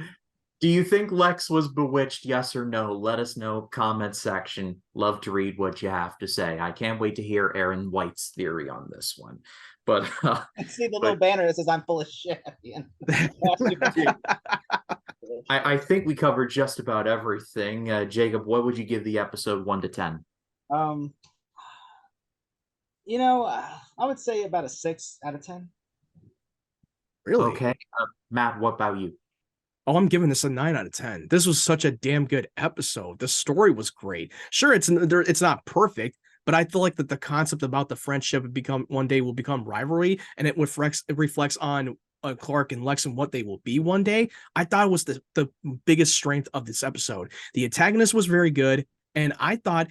do you think Lex was bewitched? Yes or no? Let us know. Comment section. Love to read what you have to say. I can't wait to hear Aaron White's theory on this one. But see the little banner that says "I'm full of shit" at the end. I think we covered just about everything. Jacob, what would you give the episode 1 to 10? I would say about a 6 out of 10. Really? Okay. Matt, what about you? Oh, I'm giving this a 9 out of 10. This was such a damn good episode. The story was great. Sure, it's not perfect, but I feel like that the concept about the friendship one day will become rivalry, and it reflects on Clark and Lex and what they will be one day. I thought it was the biggest strength of this episode. The antagonist was very good, and I thought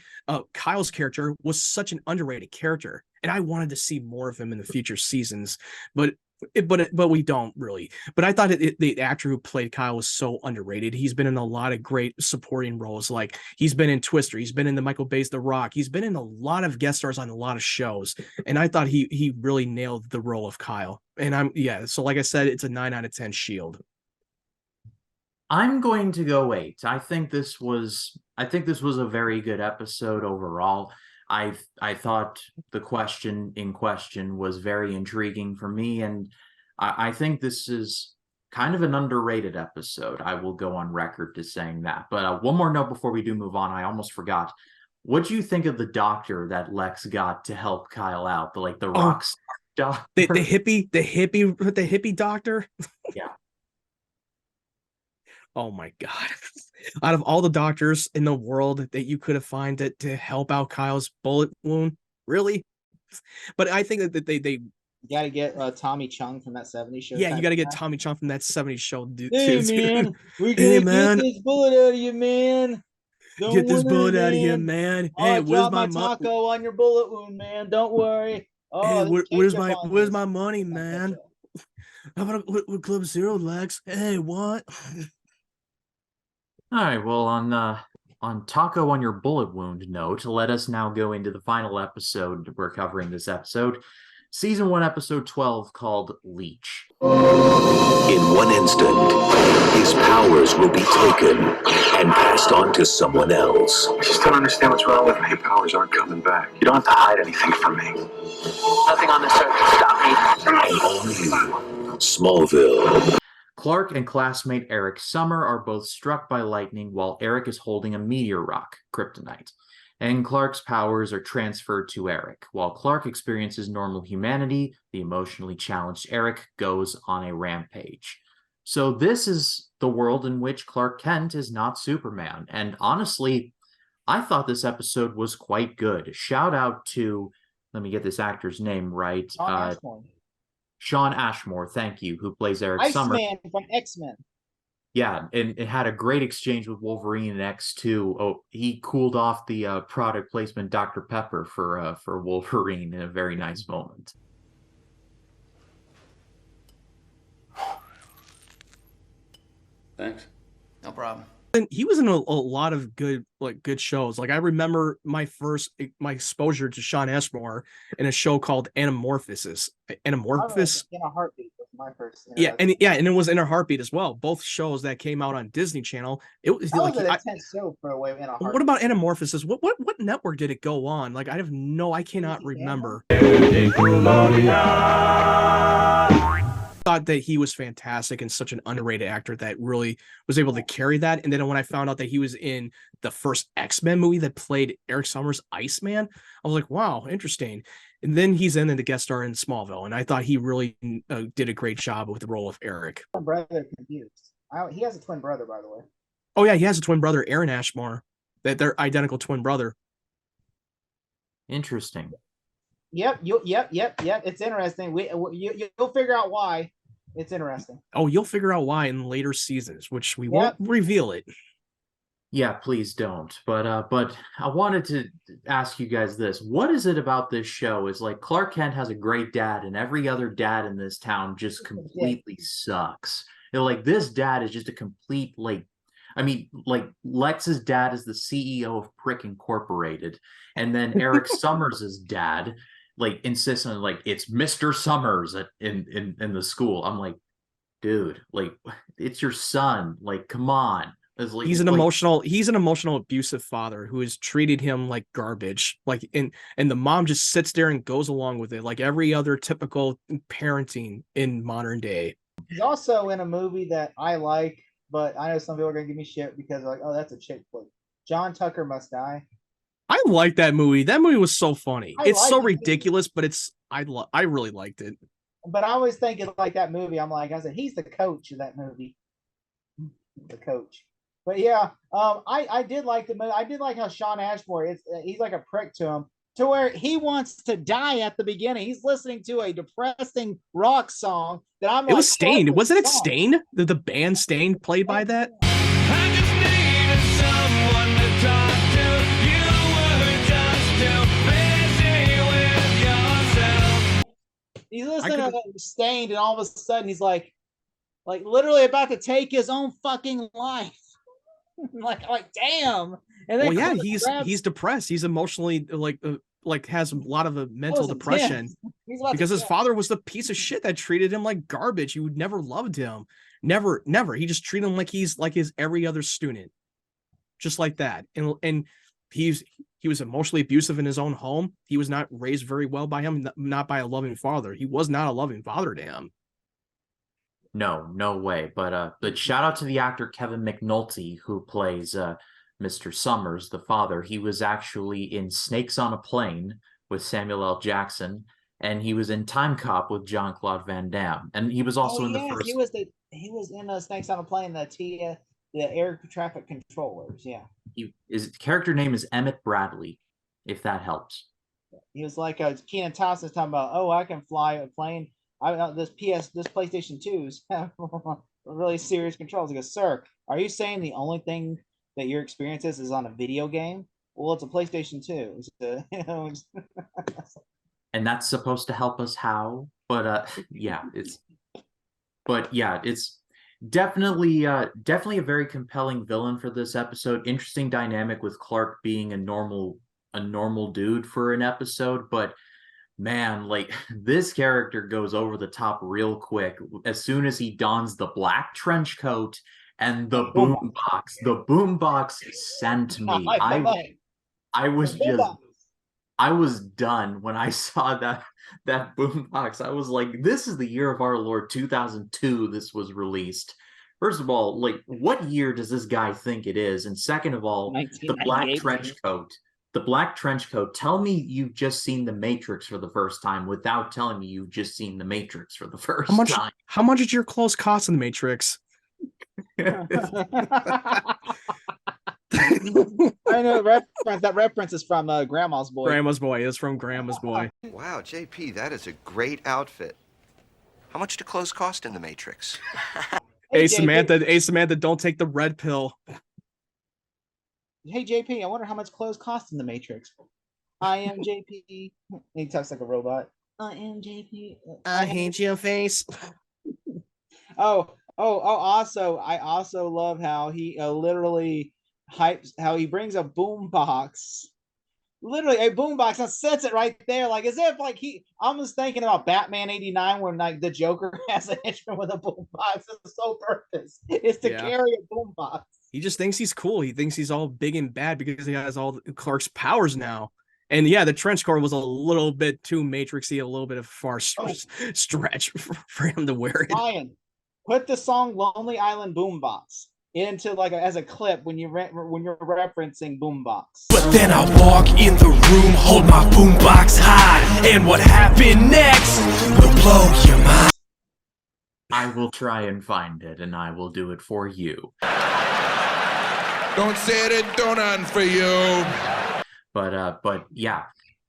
Kyle's character was such an underrated character, and I wanted to see more of him in the future seasons, but we don't really. But I thought the actor who played Kyle was so underrated. He's been in a lot of great supporting roles. Like he's been in Twister, he's been in the Michael Bay's The Rock, he's been in a lot of guest stars on a lot of shows, and I thought he really nailed the role of Kyle. And so like I said, it's a 9 out of 10 shield. I'm going to go 8. I think this was a very good episode overall. I thought the question in question was very intriguing for me, and I think this is kind of an underrated episode. I will go on record to saying that. But one more note before we do move on. I almost forgot. What do you think of the doctor that Lex got to help Kyle out? The rock star doctor? The hippie doctor? Yeah. Oh my God. Out of all the doctors in the world that you could have found to help out Kyle's bullet wound, really? But I think that they you got to get Tommy Chung from that 70s show. Yeah, you got to get Tommy Chung from that 70s show. Hey, man, we're going to get this bullet out of you, man. Don't get this bullet out of here, man. Hey, where's my taco on your bullet wound, man? Don't worry. Oh, hey, where's my money, man? How about with Club Zero, Lex? Hey, what? All right, well, on taco on your bullet wound note, let us now go into the final episode we're covering this episode. Season 1, Episode 12, called Leech. In one instant, his powers will be taken and passed on to someone else. I just don't understand what's wrong with me. My powers aren't coming back. You don't have to hide anything from me. Nothing on this earth can stop me. And all new Smallville. Clark and classmate Eric Summer are both struck by lightning while Eric is holding a meteor rock, kryptonite. And Clark's powers are transferred to Eric. While Clark experiences normal humanity, the emotionally challenged Eric goes on a rampage. So this is the world in which Clark Kent is not Superman. And honestly, I thought this episode was quite good. Shout out to, let me get this actor's name right. Shawn Ashmore, thank you, who plays Eric Summer. Iceman from X-Men. Yeah, and it had a great exchange with Wolverine in X2. Oh, he cooled off the product placement Dr. Pepper for Wolverine in a very nice moment. Thanks. No problem. And he was in a lot of good shows. Like I remember my exposure to Shawn Ashmore in a show called Anamorphosis. Anamorphosis. In a Heartbeat. My first. Yeah, and it was In a Heartbeat as well. Both shows that came out on Disney Channel. It was that like was an intense show for a way. In a Heartbeat. What about Anamorphosis? What network did it go on? Like I cannot remember. Thought that he was fantastic and such an underrated actor that really was able to carry that. And then when I found out that he was in the first X-Men movie that played Eric Summers' Iceman, I was like, wow, interesting. And then he's in the guest star in Smallville, and I thought he really did a great job with the role of Eric. Brother confused. He has a twin brother, by the way. Oh yeah, he has a twin brother, Aaron Ashmore. That they're identical twin brother. Interesting. Yep. It's interesting. You'll figure out why. It's interesting. Oh, you'll figure out why in later seasons, which we won't reveal it. Yeah, please don't. But I wanted to ask you guys this. What is it about this show? Is like Clark Kent has a great dad, and every other dad in this town just completely sucks. Like this dad is just a complete like Lex's dad is the CEO of Prick Incorporated, and then Eric Summers' dad like insists on like it's Mr. Summers in the school. I'm like, dude, like it's your son. Like, come on. Like, he's an emotional abusive father who has treated him like garbage. Like and the mom just sits there and goes along with it, like every other typical parenting in modern day. He's also in a movie that I like, but I know some people are gonna give me shit because they're like, oh, that's a chick flick. John Tucker Must Die. I like that movie. That movie was so funny. It's so ridiculous, but I really liked it. But I always think of like that movie. I said he's the coach of that movie. The coach. But yeah, I did like the movie. I did like how Sean Ashmore he's like a prick to him, to where he wants to die at the beginning. He's listening to a depressing rock song that I'm. It was Stained. Wasn't it Stained? The band Stained played by that. I just needed someone to talk to. You were just too busy with yourself. He's listening to Stained, and all of a sudden he's like literally about to take his own fucking life. like damn. And then he's depressed. He's emotionally like has a lot of a mental depression because his father was the piece of shit that treated him like garbage. He would never loved him. Never. He just treated him like he's like his every other student. Just like that. And he was emotionally abusive in his own home. He was not raised very well by him, not by a loving father. He was not a loving father to him. No way. But shout out to the actor Kevin McNulty who plays Mr. Summers, the father. He was actually in Snakes on a Plane with Samuel L. Jackson, and he was in Time Cop with Jean-Claude Van Damme, and he was also in the first. He was in Snakes on a Plane, the air traffic controllers. Yeah. His character name is Emmett Bradley, if that helps. He was like Kenan Thompson's talking about. Oh, I can fly a plane. This PlayStation 2's have really serious controls. He goes, sir, are you saying the only thing that your experience is on a video game? Well, it's a PlayStation 2. And that's supposed to help us how? But it's definitely a very compelling villain for this episode. Interesting dynamic with Clark being a normal dude for an episode, but man, like this character goes over the top real quick as soon as he dons the black trench coat and the boombox. The boombox sent me. I was done when I saw that boombox. I was like, this is the year of our Lord 2002 this was released. First of all, like what year does this guy think it is? And second of all, the black trench coat. The black trench coat. Tell me you've just seen The Matrix for the first time without telling me you've just seen The Matrix for the first time. How much did your clothes cost in The Matrix? I know reference. That reference is from Grandma's Boy. Grandma's Boy is from Grandma's Boy. Wow, JP, that is a great outfit. How much do clothes cost in The Matrix? Hey, Samantha, don't take the red pill. Hey JP, I wonder how much clothes cost in The Matrix. I am JP. He talks like a robot. I am JP. I hate your face. Also, I also love how he literally hypes how he brings a boom box literally a boombox and sets it right there, like as if like I was thinking about Batman '89 when like the Joker has a henchman with a boombox. It's the sole purpose is to carry a boombox. He just thinks he's cool. He thinks he's all big and bad because he has all Clark's powers now. And yeah, the trench coat was a little bit too Matrixy, a little bit of far stretch for him to wear it. Ryan, put the song "Lonely Island Boombox" into like as a clip when you're referencing boombox. But then I walk in the room, hold my boombox high, and what happened next will blow your mind. I will try and find it, and I will do it for you. Don't say it and don't on for you. But yeah.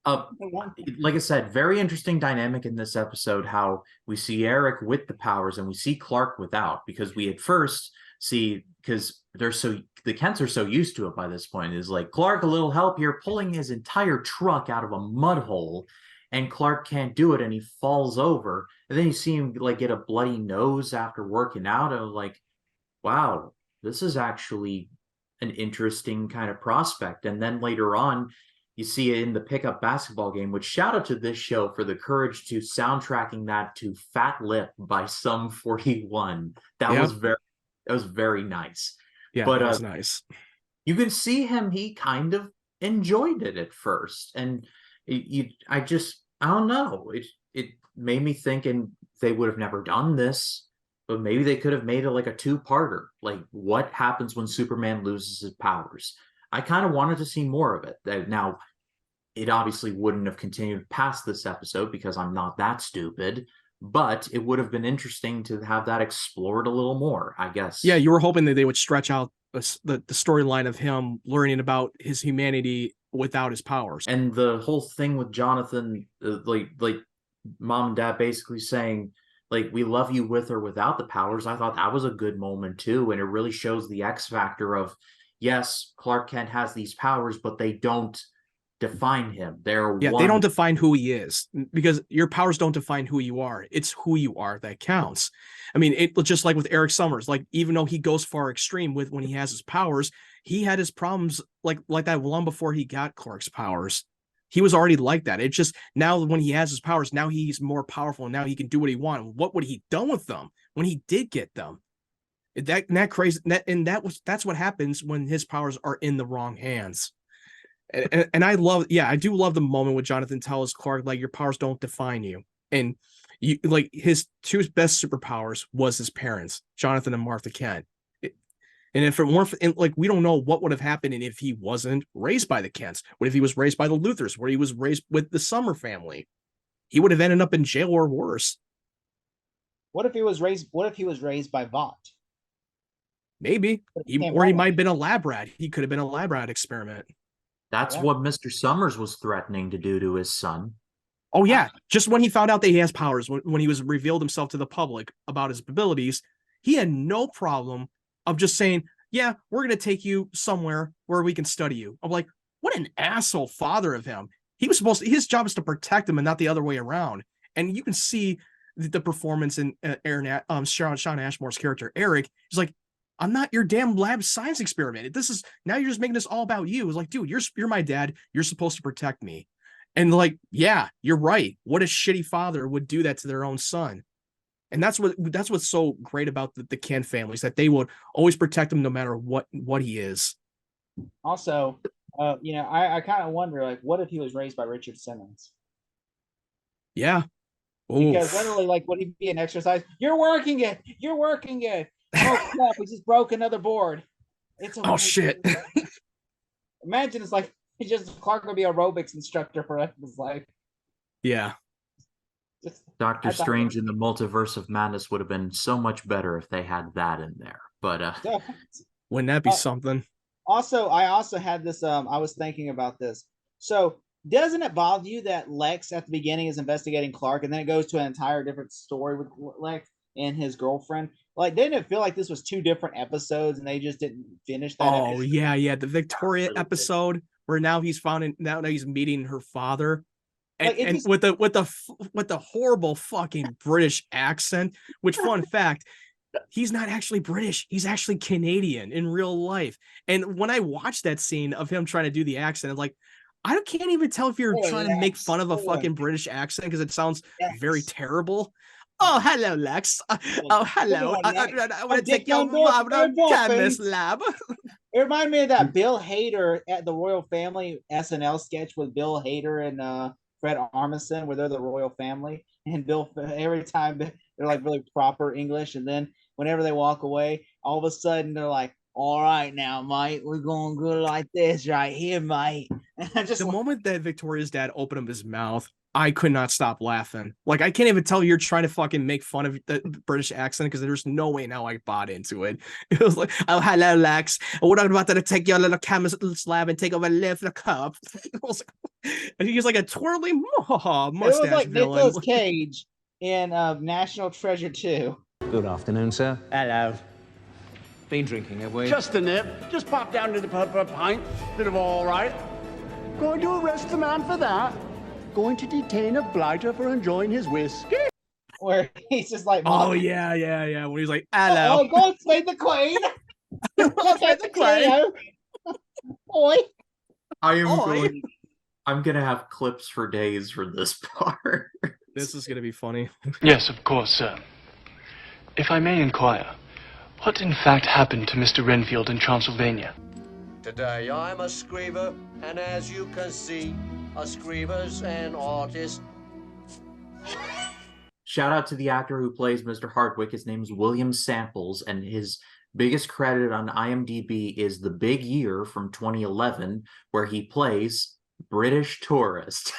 Like I said, very interesting dynamic in this episode, how we see Eric with the powers and we see Clark without, because we at first see, because the Kents are so used to it by this point, is like, Clark, a little help here, pulling his entire truck out of a mud hole, and Clark can't do it and he falls over, and then you see him like get a bloody nose after working out, and like, wow, this is actually an interesting kind of prospect. And then later on, you see it in the pickup basketball game, which shout out to this show for the courage to soundtracking that to Fat Lip by Sum 41. That was very nice. Yeah, but that was nice. You can see him, he kind of enjoyed it at first. And I don't know. It made me think, and they would have never done this, but maybe they could have made it like a two-parter. Like, what happens when Superman loses his powers? I kind of wanted to see more of it. Now, it obviously wouldn't have continued past this episode because I'm not that stupid, but it would have been interesting to have that explored a little more, I guess. Yeah, you were hoping that they would stretch out the storyline of him learning about his humanity without his powers. And the whole thing with Jonathan, like mom and dad basically saying, like, we love you with or without the powers. I thought that was a good moment too, and it really shows the X factor of, yes, Clark Kent has these powers, but they don't define him. They don't define who he is, because your powers don't define who you are. It's who you are that counts. I mean, it just like with Eric Summers, like, even though he goes far extreme with when he has his powers, he had his problems like that long before he got Clark's powers. He was already like that. It's just now when he has his powers, now he's more powerful, and now he can do what he wants. What would he done with them when he did get them? That's what happens when his powers are in the wrong hands. And I do love the moment when Jonathan tells Clark, like, your powers don't define you. And you, like, his two best superpowers was his parents, Jonathan and Martha Kent. And if it weren't, like, we don't know what would have happened if he wasn't raised by the Kents. What if he was raised by the Luthers, where he was raised with the Summer family? He would have ended up in jail or worse. What if he was raised by Vought? Maybe. He might have been a lab rat. He could have been a lab rat experiment. That's what Mr. Summers was threatening to do to his son. Oh, yeah. Just when he found out that he has powers, when he was revealed himself to the public about his abilities, he had no problem of just saying, yeah, we're going to take you somewhere where we can study you. I'm like, what an asshole father of him. He was his job is to protect him and not the other way around. And you can see the performance in Shawn Ashmore's character, Eric. He's like, I'm not your damn lab science experiment. Now you're just making this all about you. It's like, dude, you're my dad. You're supposed to protect me. And like, yeah, you're right. What a shitty father would do that to their own son. And that's what's so great about the Kent families, that they would always protect him no matter what he is. Also, I kind of wonder, like, what if he was raised by Richard Simmons? Yeah. Because literally, like, would he be an exercise? You're working it. Oh crap! We just broke another board. Shit! Imagine it's like Clark would be aerobics instructor for his life. Yeah. Doctor Strange in the Multiverse of Madness would have been so much better if they had that in there. But wouldn't that be something? Also, I also had this. I was thinking about this. So, doesn't it bother you that Lex at the beginning is investigating Clark, and then it goes to an entire different story with Lex and his girlfriend? Like, didn't it feel like this was two different episodes, and they just didn't finish that? Oh, yeah. The Victoria episode where now he's now he's meeting her father. And with the horrible fucking British accent, which, fun fact, he's not actually British. He's actually Canadian in real life. And when I watched that scene of him trying to do the accent, like, I can't even tell if you're trying to make fun of a fucking British accent because it sounds very terrible. Oh, hello, Lex. Oh, hello. I want to take your mom to chemist lab. It reminded me of that Bill Hader at the Royal Family SNL sketch with Bill Hader and Fred Armisen, where they're the royal family. And Bill, every time they're like really proper English, and then whenever they walk away, all of a sudden they're like, "All right, now, mate, we're going good like this right here, mate." The moment that Victoria's dad opened up his mouth, I could not stop laughing. Like, I can't even tell you're trying to fucking make fun of the British accent because there's no way now I bought into it. It was like, oh, hello, Lex. What about to take your little chemist lab and take over lift the cup? And he's like a twirly mustache. It was like Nicolas Cage in National Treasure 2. Good afternoon, sir. Hello. Been drinking, have we? Just a nip. Just pop down to the pub for a pint. Bit of all right. Going to arrest the man for that? Going to detain a blighter for enjoying his whiskey? Where he's just like, oh, yeah. When he's like, hello. Oh, God save the Queen. God save the Queen. Boy. I'm gonna have clips for days for this part. This is gonna be funny. Yes, of course, sir. If I may inquire, what in fact happened to Mr. Renfield in Transylvania? Today I'm a screever, and as you can see, a screever's an artist. Shout out to the actor who plays Mr. Hardwick. His name is William Samples, and his biggest credit on IMDb is The Big Year from 2011, where he plays British tourist.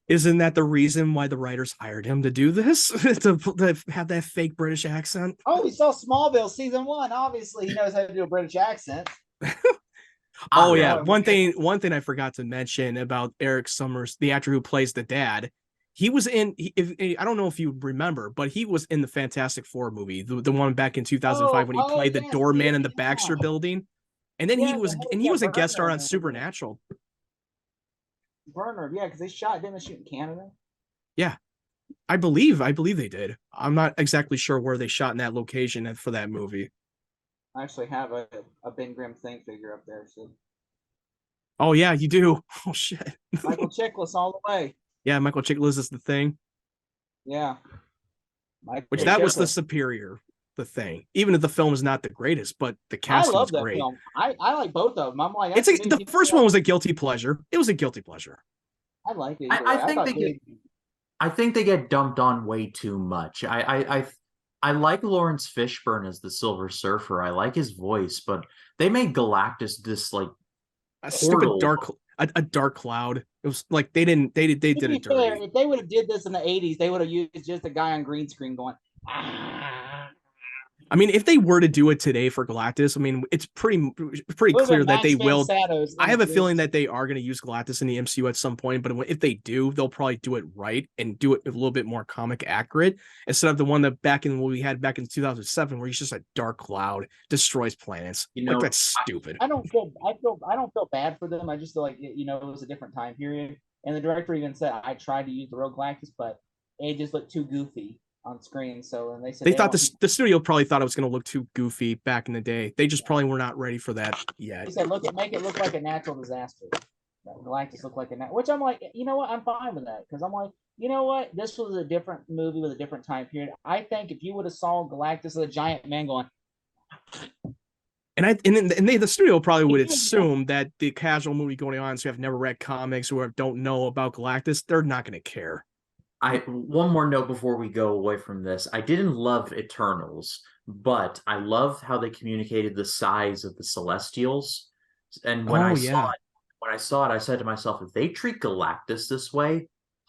Isn't that the reason why the writers hired him to do this? to have that fake British accent? Oh, we saw Smallville season 1. Obviously, he knows how to do a British accent. Oh yeah, one thing I forgot to mention about Eric Summers, the actor who plays the dad. He was in. I don't know if you remember, but he was in the Fantastic Four movie, the one back in 2005 when he played the doorman in the Baxter Building, and then he was a guest star on Supernatural. Bernard, yeah, because they didn't they shoot in Canada? Yeah, I believe they did. I'm not exactly sure where they shot in that location for that movie. I actually have a Ben Grimm thing figure up there. So. Oh yeah, you do. Oh shit. Michael Chiklis all the way. Yeah, Michael Chiklis is the Thing. Yeah. That was the superior, the Thing. Even if the film is not the greatest, but the casting was great. Film. I like both of them. I'm like, the first one was a guilty pleasure. It was a guilty pleasure. I like it. I think they get dumped on way too much. I like Lawrence Fishburne as the Silver Surfer. I like his voice, but they made Galactus this like a stupid dark cloud. It was like they did it dirty. If they would have did this in the 80s, they would have used just a guy on green screen going. I mean, if they were to do it today for Galactus, I mean, it's pretty clear that they will. I have a feeling that they are going to use Galactus in the MCU at some point, but if they do, they'll probably do it right and do it a little bit more comic accurate instead of the one that we had back in 2007, where he's just a dark cloud, destroys planets. Like, that's stupid. I don't feel bad for them. I just feel like it was a different time period, and the director even said I tried to use the real Galactus, but it just looked too goofy on screen. So and they thought the studio probably thought it was going to look too goofy back in the day. They just probably were not ready for that yet. He said, make it look like a natural disaster. Galactus look like which I'm like, you know what? I'm fine with that because I'm like, you know what? This was a different movie with a different time period. I think if you would have saw Galactus as a giant man going, the studio probably would assume that the casual movie going on who have never read comics or don't know about Galactus, they're not going to care. One more note before we go away from this. I didn't love Eternals, but I love how they communicated the size of the Celestials. And when I saw it, I said to myself, if they treat Galactus this way,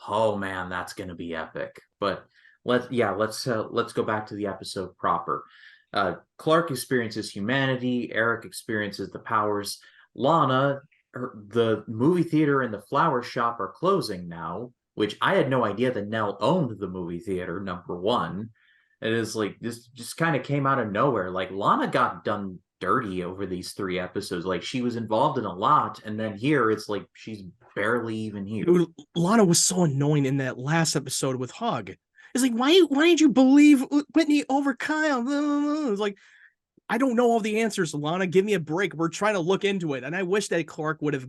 oh man, that's going to be epic. But let's go back to the episode proper. Clark experiences humanity. Eric experiences the powers. Lana, the movie theater and the flower shop are closing now, which I had no idea that Nell owned the movie theater, number one. It is like, this just kind of came out of nowhere. Like, Lana got done dirty over these 3 episodes. Like, she was involved in a lot, and then here it's like she's barely even here. Dude, Lana was so annoying in that last episode with Hug. It's like, why did you believe Whitney over Kyle? It's like, I don't know all the answers, Lana. Give me a break. We're trying to look into it. And I wish that Clark would have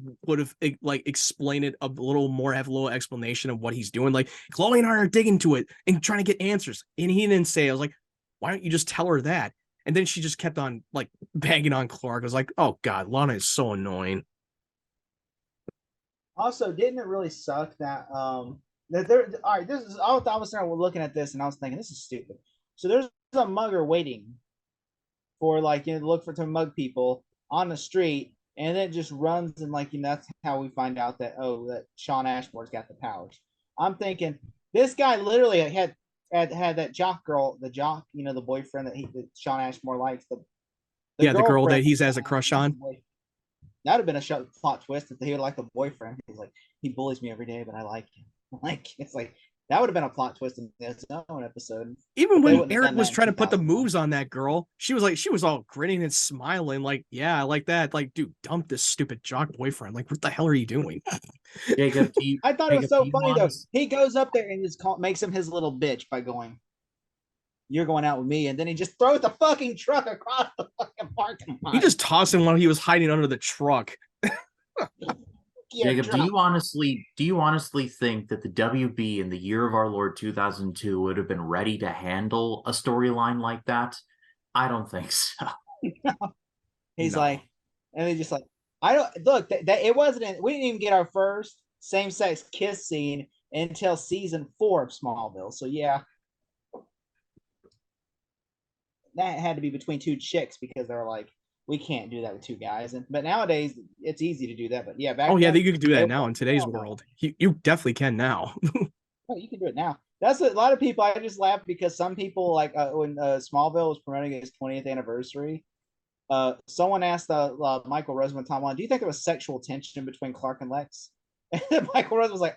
like explained it a little more, have a little explanation of what he's doing. Like Chloe and I are digging to it and trying to get answers. And he didn't say, I was like, why don't you just tell her that? And then she just kept on like banging on Clark. I was like, oh God, Lana is so annoying. Also, didn't it really suck that that there? All right, this is. I was looking at this and I was thinking this is stupid. So there's a mugger waiting for look for to mug people on the street, and then it just runs and that's how we find out that that Sean Ashmore's got the powers. I'm thinking this guy literally had that jock girl, the jock, the boyfriend that Sean Ashmore likes. The girl that he has a crush on. That would have been a plot twist if he would like the boyfriend. He's like, he bullies me every day, but I like him. It's like that would have been a plot twist in this own episode. Even when Eric was trying to put the moves on that girl, she was all grinning and smiling, like, yeah, I like that. Like, dude, dump this stupid jock boyfriend. Like, what the hell are you doing? Jacob, I thought it was so funny though. He goes up there and just makes him his little bitch by going, "You're going out with me," and then he just throws the fucking truck across the fucking parking lot. He just tossed him while he was hiding under the truck. Jacob, do you honestly think that the WB in the year of our Lord 2002 would have been ready to handle a storyline like that? I don't think so. He's like, and they just like, I don't look that it wasn't. We didn't even get our first same-sex kiss scene until season 4 of Smallville. So yeah. That had to be between two chicks because they're like, we can't do that with two guys. But nowadays it's easy to do that. But yeah, back then, you can do that now in today's world. You definitely can now. Oh, you can do it now. That's a lot of people. I just laugh because some people when Smallville was promoting its 20th anniversary. Someone asked Michael Rosen and Tom Holland, "Do you think there was sexual tension between Clark and Lex?" And Michael Rosen was like,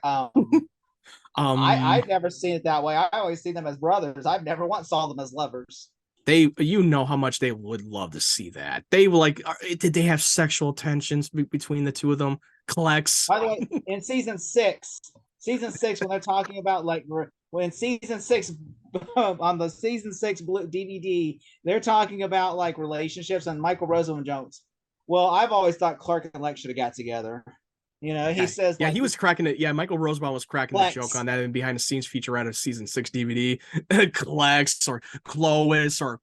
I've never seen it that way. I always see them as brothers. I've never once saw them as lovers." You know how much they would love to see that. They were like, did they have sexual tensions between the two of them? Klex. By the way, in season 6, when they're talking about when season 6 on the season 6 blue DVD, they're talking about relationships, and Michael Rosen jokes, "Well, I've always thought Clark and Lex should have got together." He says, he was cracking it. Yeah, Michael Rosenbaum was cracking the joke on that in behind the scenes feature out of season 6 DVD. Klex or Clois or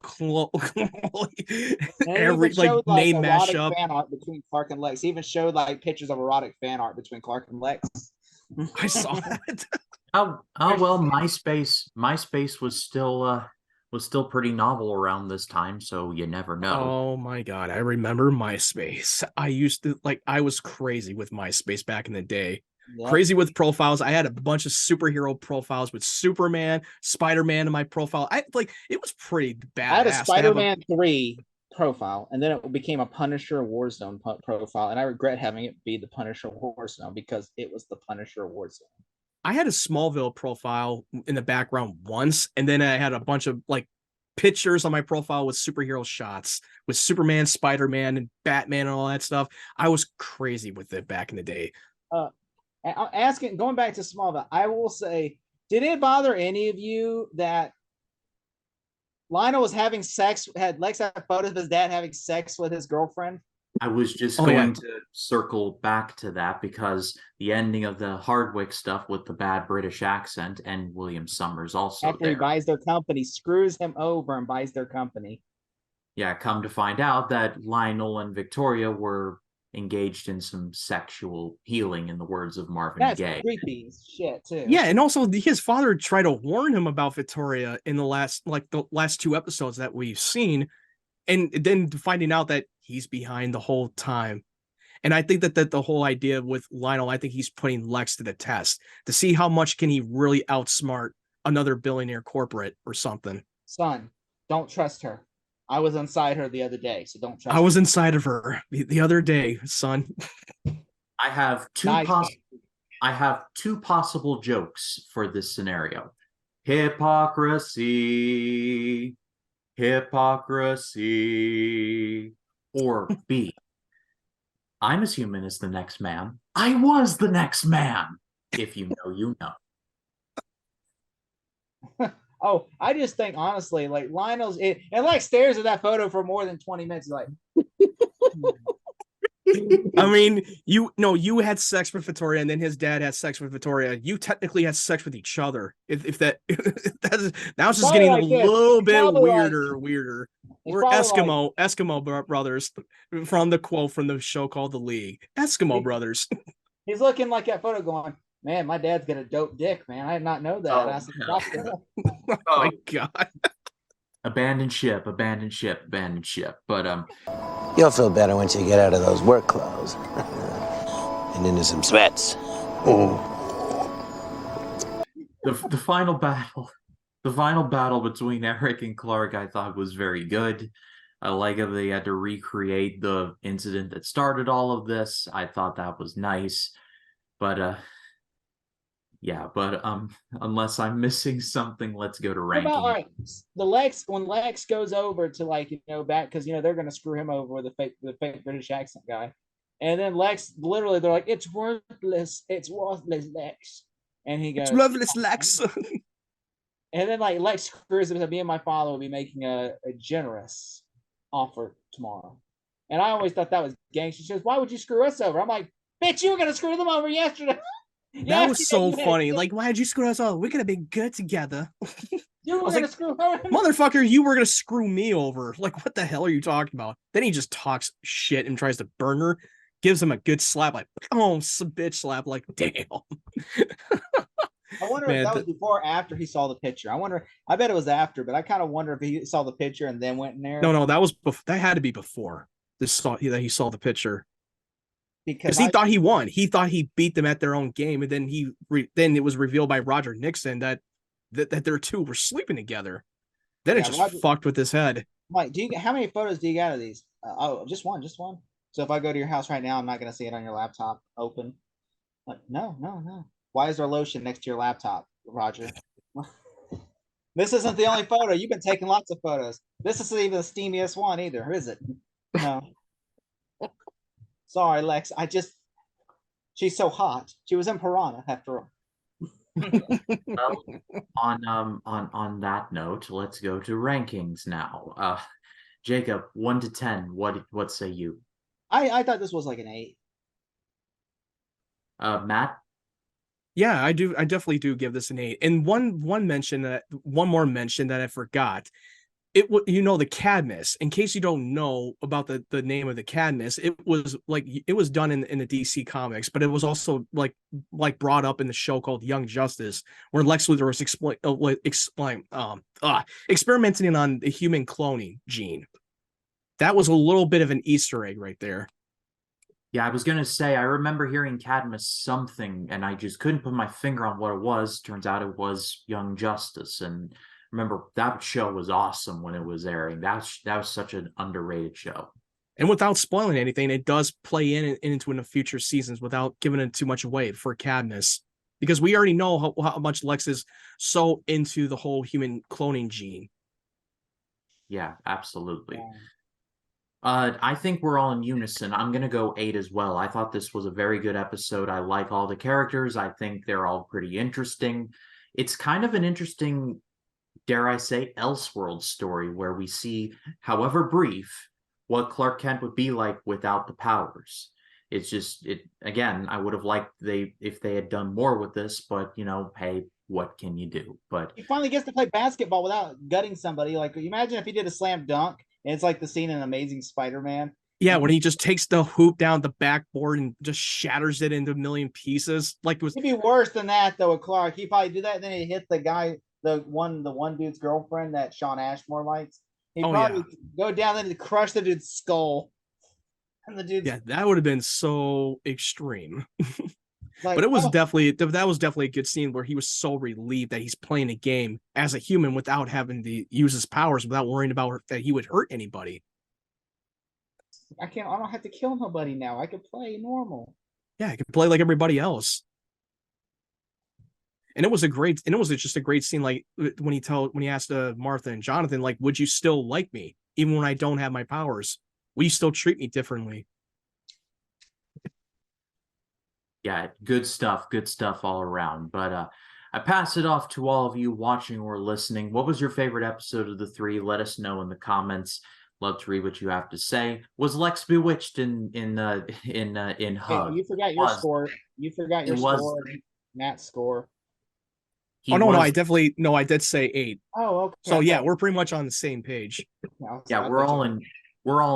every name mashup. Fan art between Clark and Lex. He even showed pictures of erotic fan art between Clark and Lex. I saw it. Well, MySpace was still pretty novel around this time, so you never know. Oh my God, I remember MySpace. I was crazy with MySpace back in the day. Yep. Crazy with profiles. I had a bunch of superhero profiles with Superman, Spider-Man in my profile. It was pretty badass. I had a Spider-Man 3 profile, and then it became a Punisher Warzone profile, and I regret having it be the Punisher Warzone because it was the Punisher Warzone. I had a Smallville profile in the background once, and then I had a bunch of pictures on my profile with superhero shots with Superman, Spider-Man, and Batman and all that stuff. I was crazy with it back in the day. Going back to Smallville, I will say, did it bother any of you that Lionel was having sex? Had Lex had photos of his dad having sex with his girlfriend? I was just going to circle back to that because the ending of the Hardwick stuff with the bad British accent and William Summers also after he buys their company, screws him over and buys their company. Yeah, come to find out that Lionel and Victoria were engaged in some sexual healing, in the words of Marvin Gaye. That's creepy shit too. Yeah, and also his father tried to warn him about Victoria in the last 2 episodes that we've seen, and then finding out that he's behind the whole time. And I think that the whole idea with Lionel, I think he's putting Lex to the test to see how much can he really outsmart another billionaire corporate or something. Son, don't trust her. I was inside her the other day, so don't trust her. I was inside of her the other day, son. I have two possible jokes for this scenario. Hypocrisy. Or B, I'm as human as the next man. I was the next man. If you know, you know. Oh, I just think honestly, like Lionel's it, and like stares at that photo for more than 20 minutes, like. I mean, you had sex with Victoria, and then his dad had sex with Victoria. You technically had sex with each other. If that that's now it's just getting like a little bit weirder. We're Eskimo brothers from the quote from the show called The League. Eskimo brothers. He's looking like that photo, going, "Man, my dad's got a dope dick, man. I did not know that." I said, oh my God. Abandoned ship. But you'll feel better once you get out of those work clothes and into some sweats. The final battle between Eric and Clark, I thought was very good. I like how they had to recreate the incident that started all of this. I thought that was nice, but unless I'm missing something, let's go to ranking. All right, when Lex goes over to back, because they're gonna screw him over with the fake British accent guy, and then Lex literally they're like, it's worthless, Lex, and he goes, it's worthless, Lex. And then Lex screws him, me and my father will be making a generous offer tomorrow, and I always thought that was gangster. She says, why would you screw us over? I'm like, bitch, you were gonna screw them over yesterday. That was so funny. Like, why did you screw us over? We could have been good together. You were gonna screw her. Motherfucker, you were gonna screw me over. Like, what the hell are you talking about? Then he just talks shit and tries to burn her. Gives him a good slap, like, oh, bitch slap, like, damn. I wonder if that was before or after he saw the picture. I bet it was after, but I kind of wonder if he saw the picture and then went in there. No, that had to be before he saw the picture. Because he thought he won. He thought he beat them at their own game, and then then it was revealed by Roger Nixon that their two were sleeping together. Then it just fucked with his head. Mike, how many photos do you got of these? Just one. So if I go to your house right now, I'm not going to see it on your laptop open. Like, no. Why is there lotion next to your laptop, Roger? This isn't the only photo. You've been taking lots of photos. This isn't even the steamiest one either, is it? No. Sorry, Lex. She's so hot. She was in Piranha after all. Well, on that note, let's go to rankings now. Jacob, 1 to 10. What say you? I thought this was like an 8. Matt? Yeah, I do. I definitely do give this an 8. And one more mention that I forgot. The Cadmus, in case you don't know about the name of the Cadmus, it was done in the DC comics, but it was also like brought up in the show called Young Justice, where Lex Luthor was experimenting on the human cloning gene. That was a little bit of an Easter egg right there. Yeah, I was going to say, I remember hearing Cadmus something, and I just couldn't put my finger on what it was. Turns out it was Young Justice, and remember, that show was awesome when it was airing. That was such an underrated show. And without spoiling anything, it does play into the future seasons without giving it too much away for Cadmus. Because we already know how much Lex is so into the whole human cloning gene. Yeah, absolutely. Yeah. I think we're all in unison. I'm going to go 8 as well. I thought this was a very good episode. I like all the characters. I think they're all pretty interesting. It's kind of an interesting, dare I say, Elseworld story where we see, however brief, what Clark Kent would be like without the powers. It's just, again, I would have liked if they had done more with this, but, hey, what can you do? But he finally gets to play basketball without gutting somebody. Like, imagine if he did a slam dunk, and it's like the scene in Amazing Spider-Man. Yeah, when he just takes the hoop down the backboard and just shatters it into a million pieces. Like, it'd be worse than that, though, with Clark. He'd probably do that, and then he'd hit the guy, the one dude's girlfriend that Shawn Ashmore likes. He'd probably go down there and crush the dude's skull. And the dude, that would have been so extreme. But it was definitely a good scene where he was so relieved that he's playing a game as a human without having to use his powers, without worrying about that he would hurt anybody. I don't have to kill nobody now. I could play normal. Yeah, I could play like everybody else. And it was just a great scene. Like when he asked Martha and Jonathan, like, would you still like me even when I don't have my powers? Will you still treat me differently? Yeah, good stuff all around. But I pass it off to all of you watching or listening. What was your favorite episode of the 3? Let us know in the comments. Love to read what you have to say. Was Lex bewitched in Hug? You forgot your score. You forgot your score. Matt's score. No, I did say 8. Oh, okay. So yeah, we're pretty much on the same page. Yeah, we're all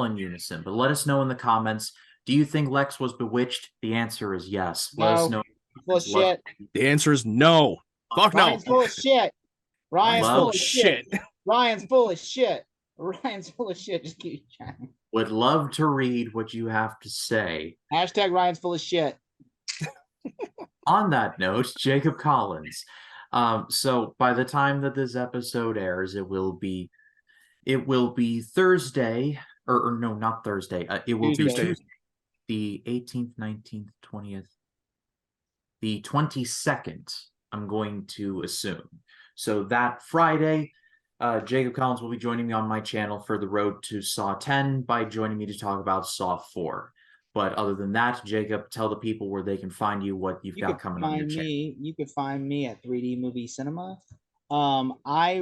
in unison. But let us know in the comments. Do you think Lex was bewitched? The answer is yes. Let us know. Full of shit. The answer is no. Fuck no. Ryan's full of shit. Ryan's full of shit. Ryan's full of shit. Ryan's full of shit. Just keep trying. Would love to read what you have to say. Hashtag Ryan's full of shit. On that note, Jacob Collins. So by the time that this episode airs, it will be Thursday, or no, not Thursday. It will be Tuesday, the 18th, 19th, 20th, the 22nd. I'm going to assume. So that Friday, Jacob Collins will be joining me on my channel for the road to Saw 10 by joining me to talk about Saw 4. But other than that, Jacob, tell the people where they can find you, what you've got coming on your channel. You can find me at 3D Movie Cinema. I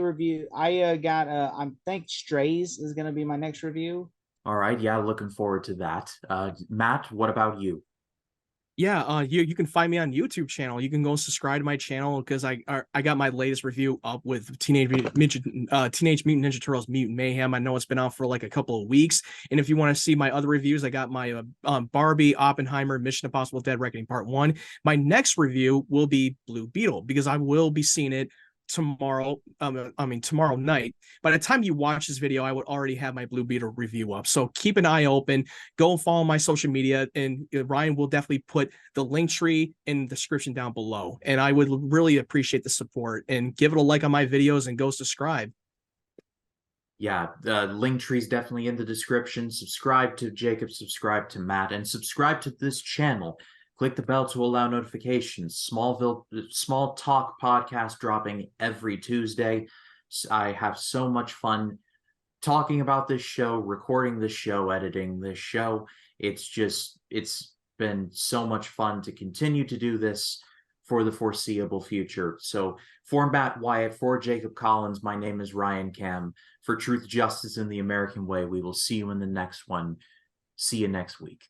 think Strays is going to be my next review. All right, yeah, looking forward to that. Matt, what about you? Yeah, you can find me on YouTube channel. You can go subscribe to my channel because I got my latest review up with Teenage Mutant Ninja Turtles Mutant Mayhem. I know it's been out for like a couple of weeks, and if you want to see my other reviews, I got my Barbie, Oppenheimer, Mission Impossible: Dead Reckoning Part 1. My next review will be Blue Beetle because I will be seeing it tomorrow night. By the time you watch this video, I would already have my Blue Beetle review up, so keep an eye open. Go follow my social media, and Ryan will definitely put the link tree in the description down below, and I would really appreciate the support. And give it a like on my videos and go subscribe. Yeah, the link tree is definitely in the description. Subscribe to Jacob, subscribe to Matt, and subscribe to this channel. Click the bell to allow notifications. Smalltalk podcast dropping every Tuesday. I have so much fun talking about this show, recording this show, editing this show. It's been so much fun to continue to do this for the foreseeable future. So for Matt Wyatt, for Jacob Collins, my name is Ryan Cam. For Truth, Justice, and the American Way, we will see you in the next one. See you next week.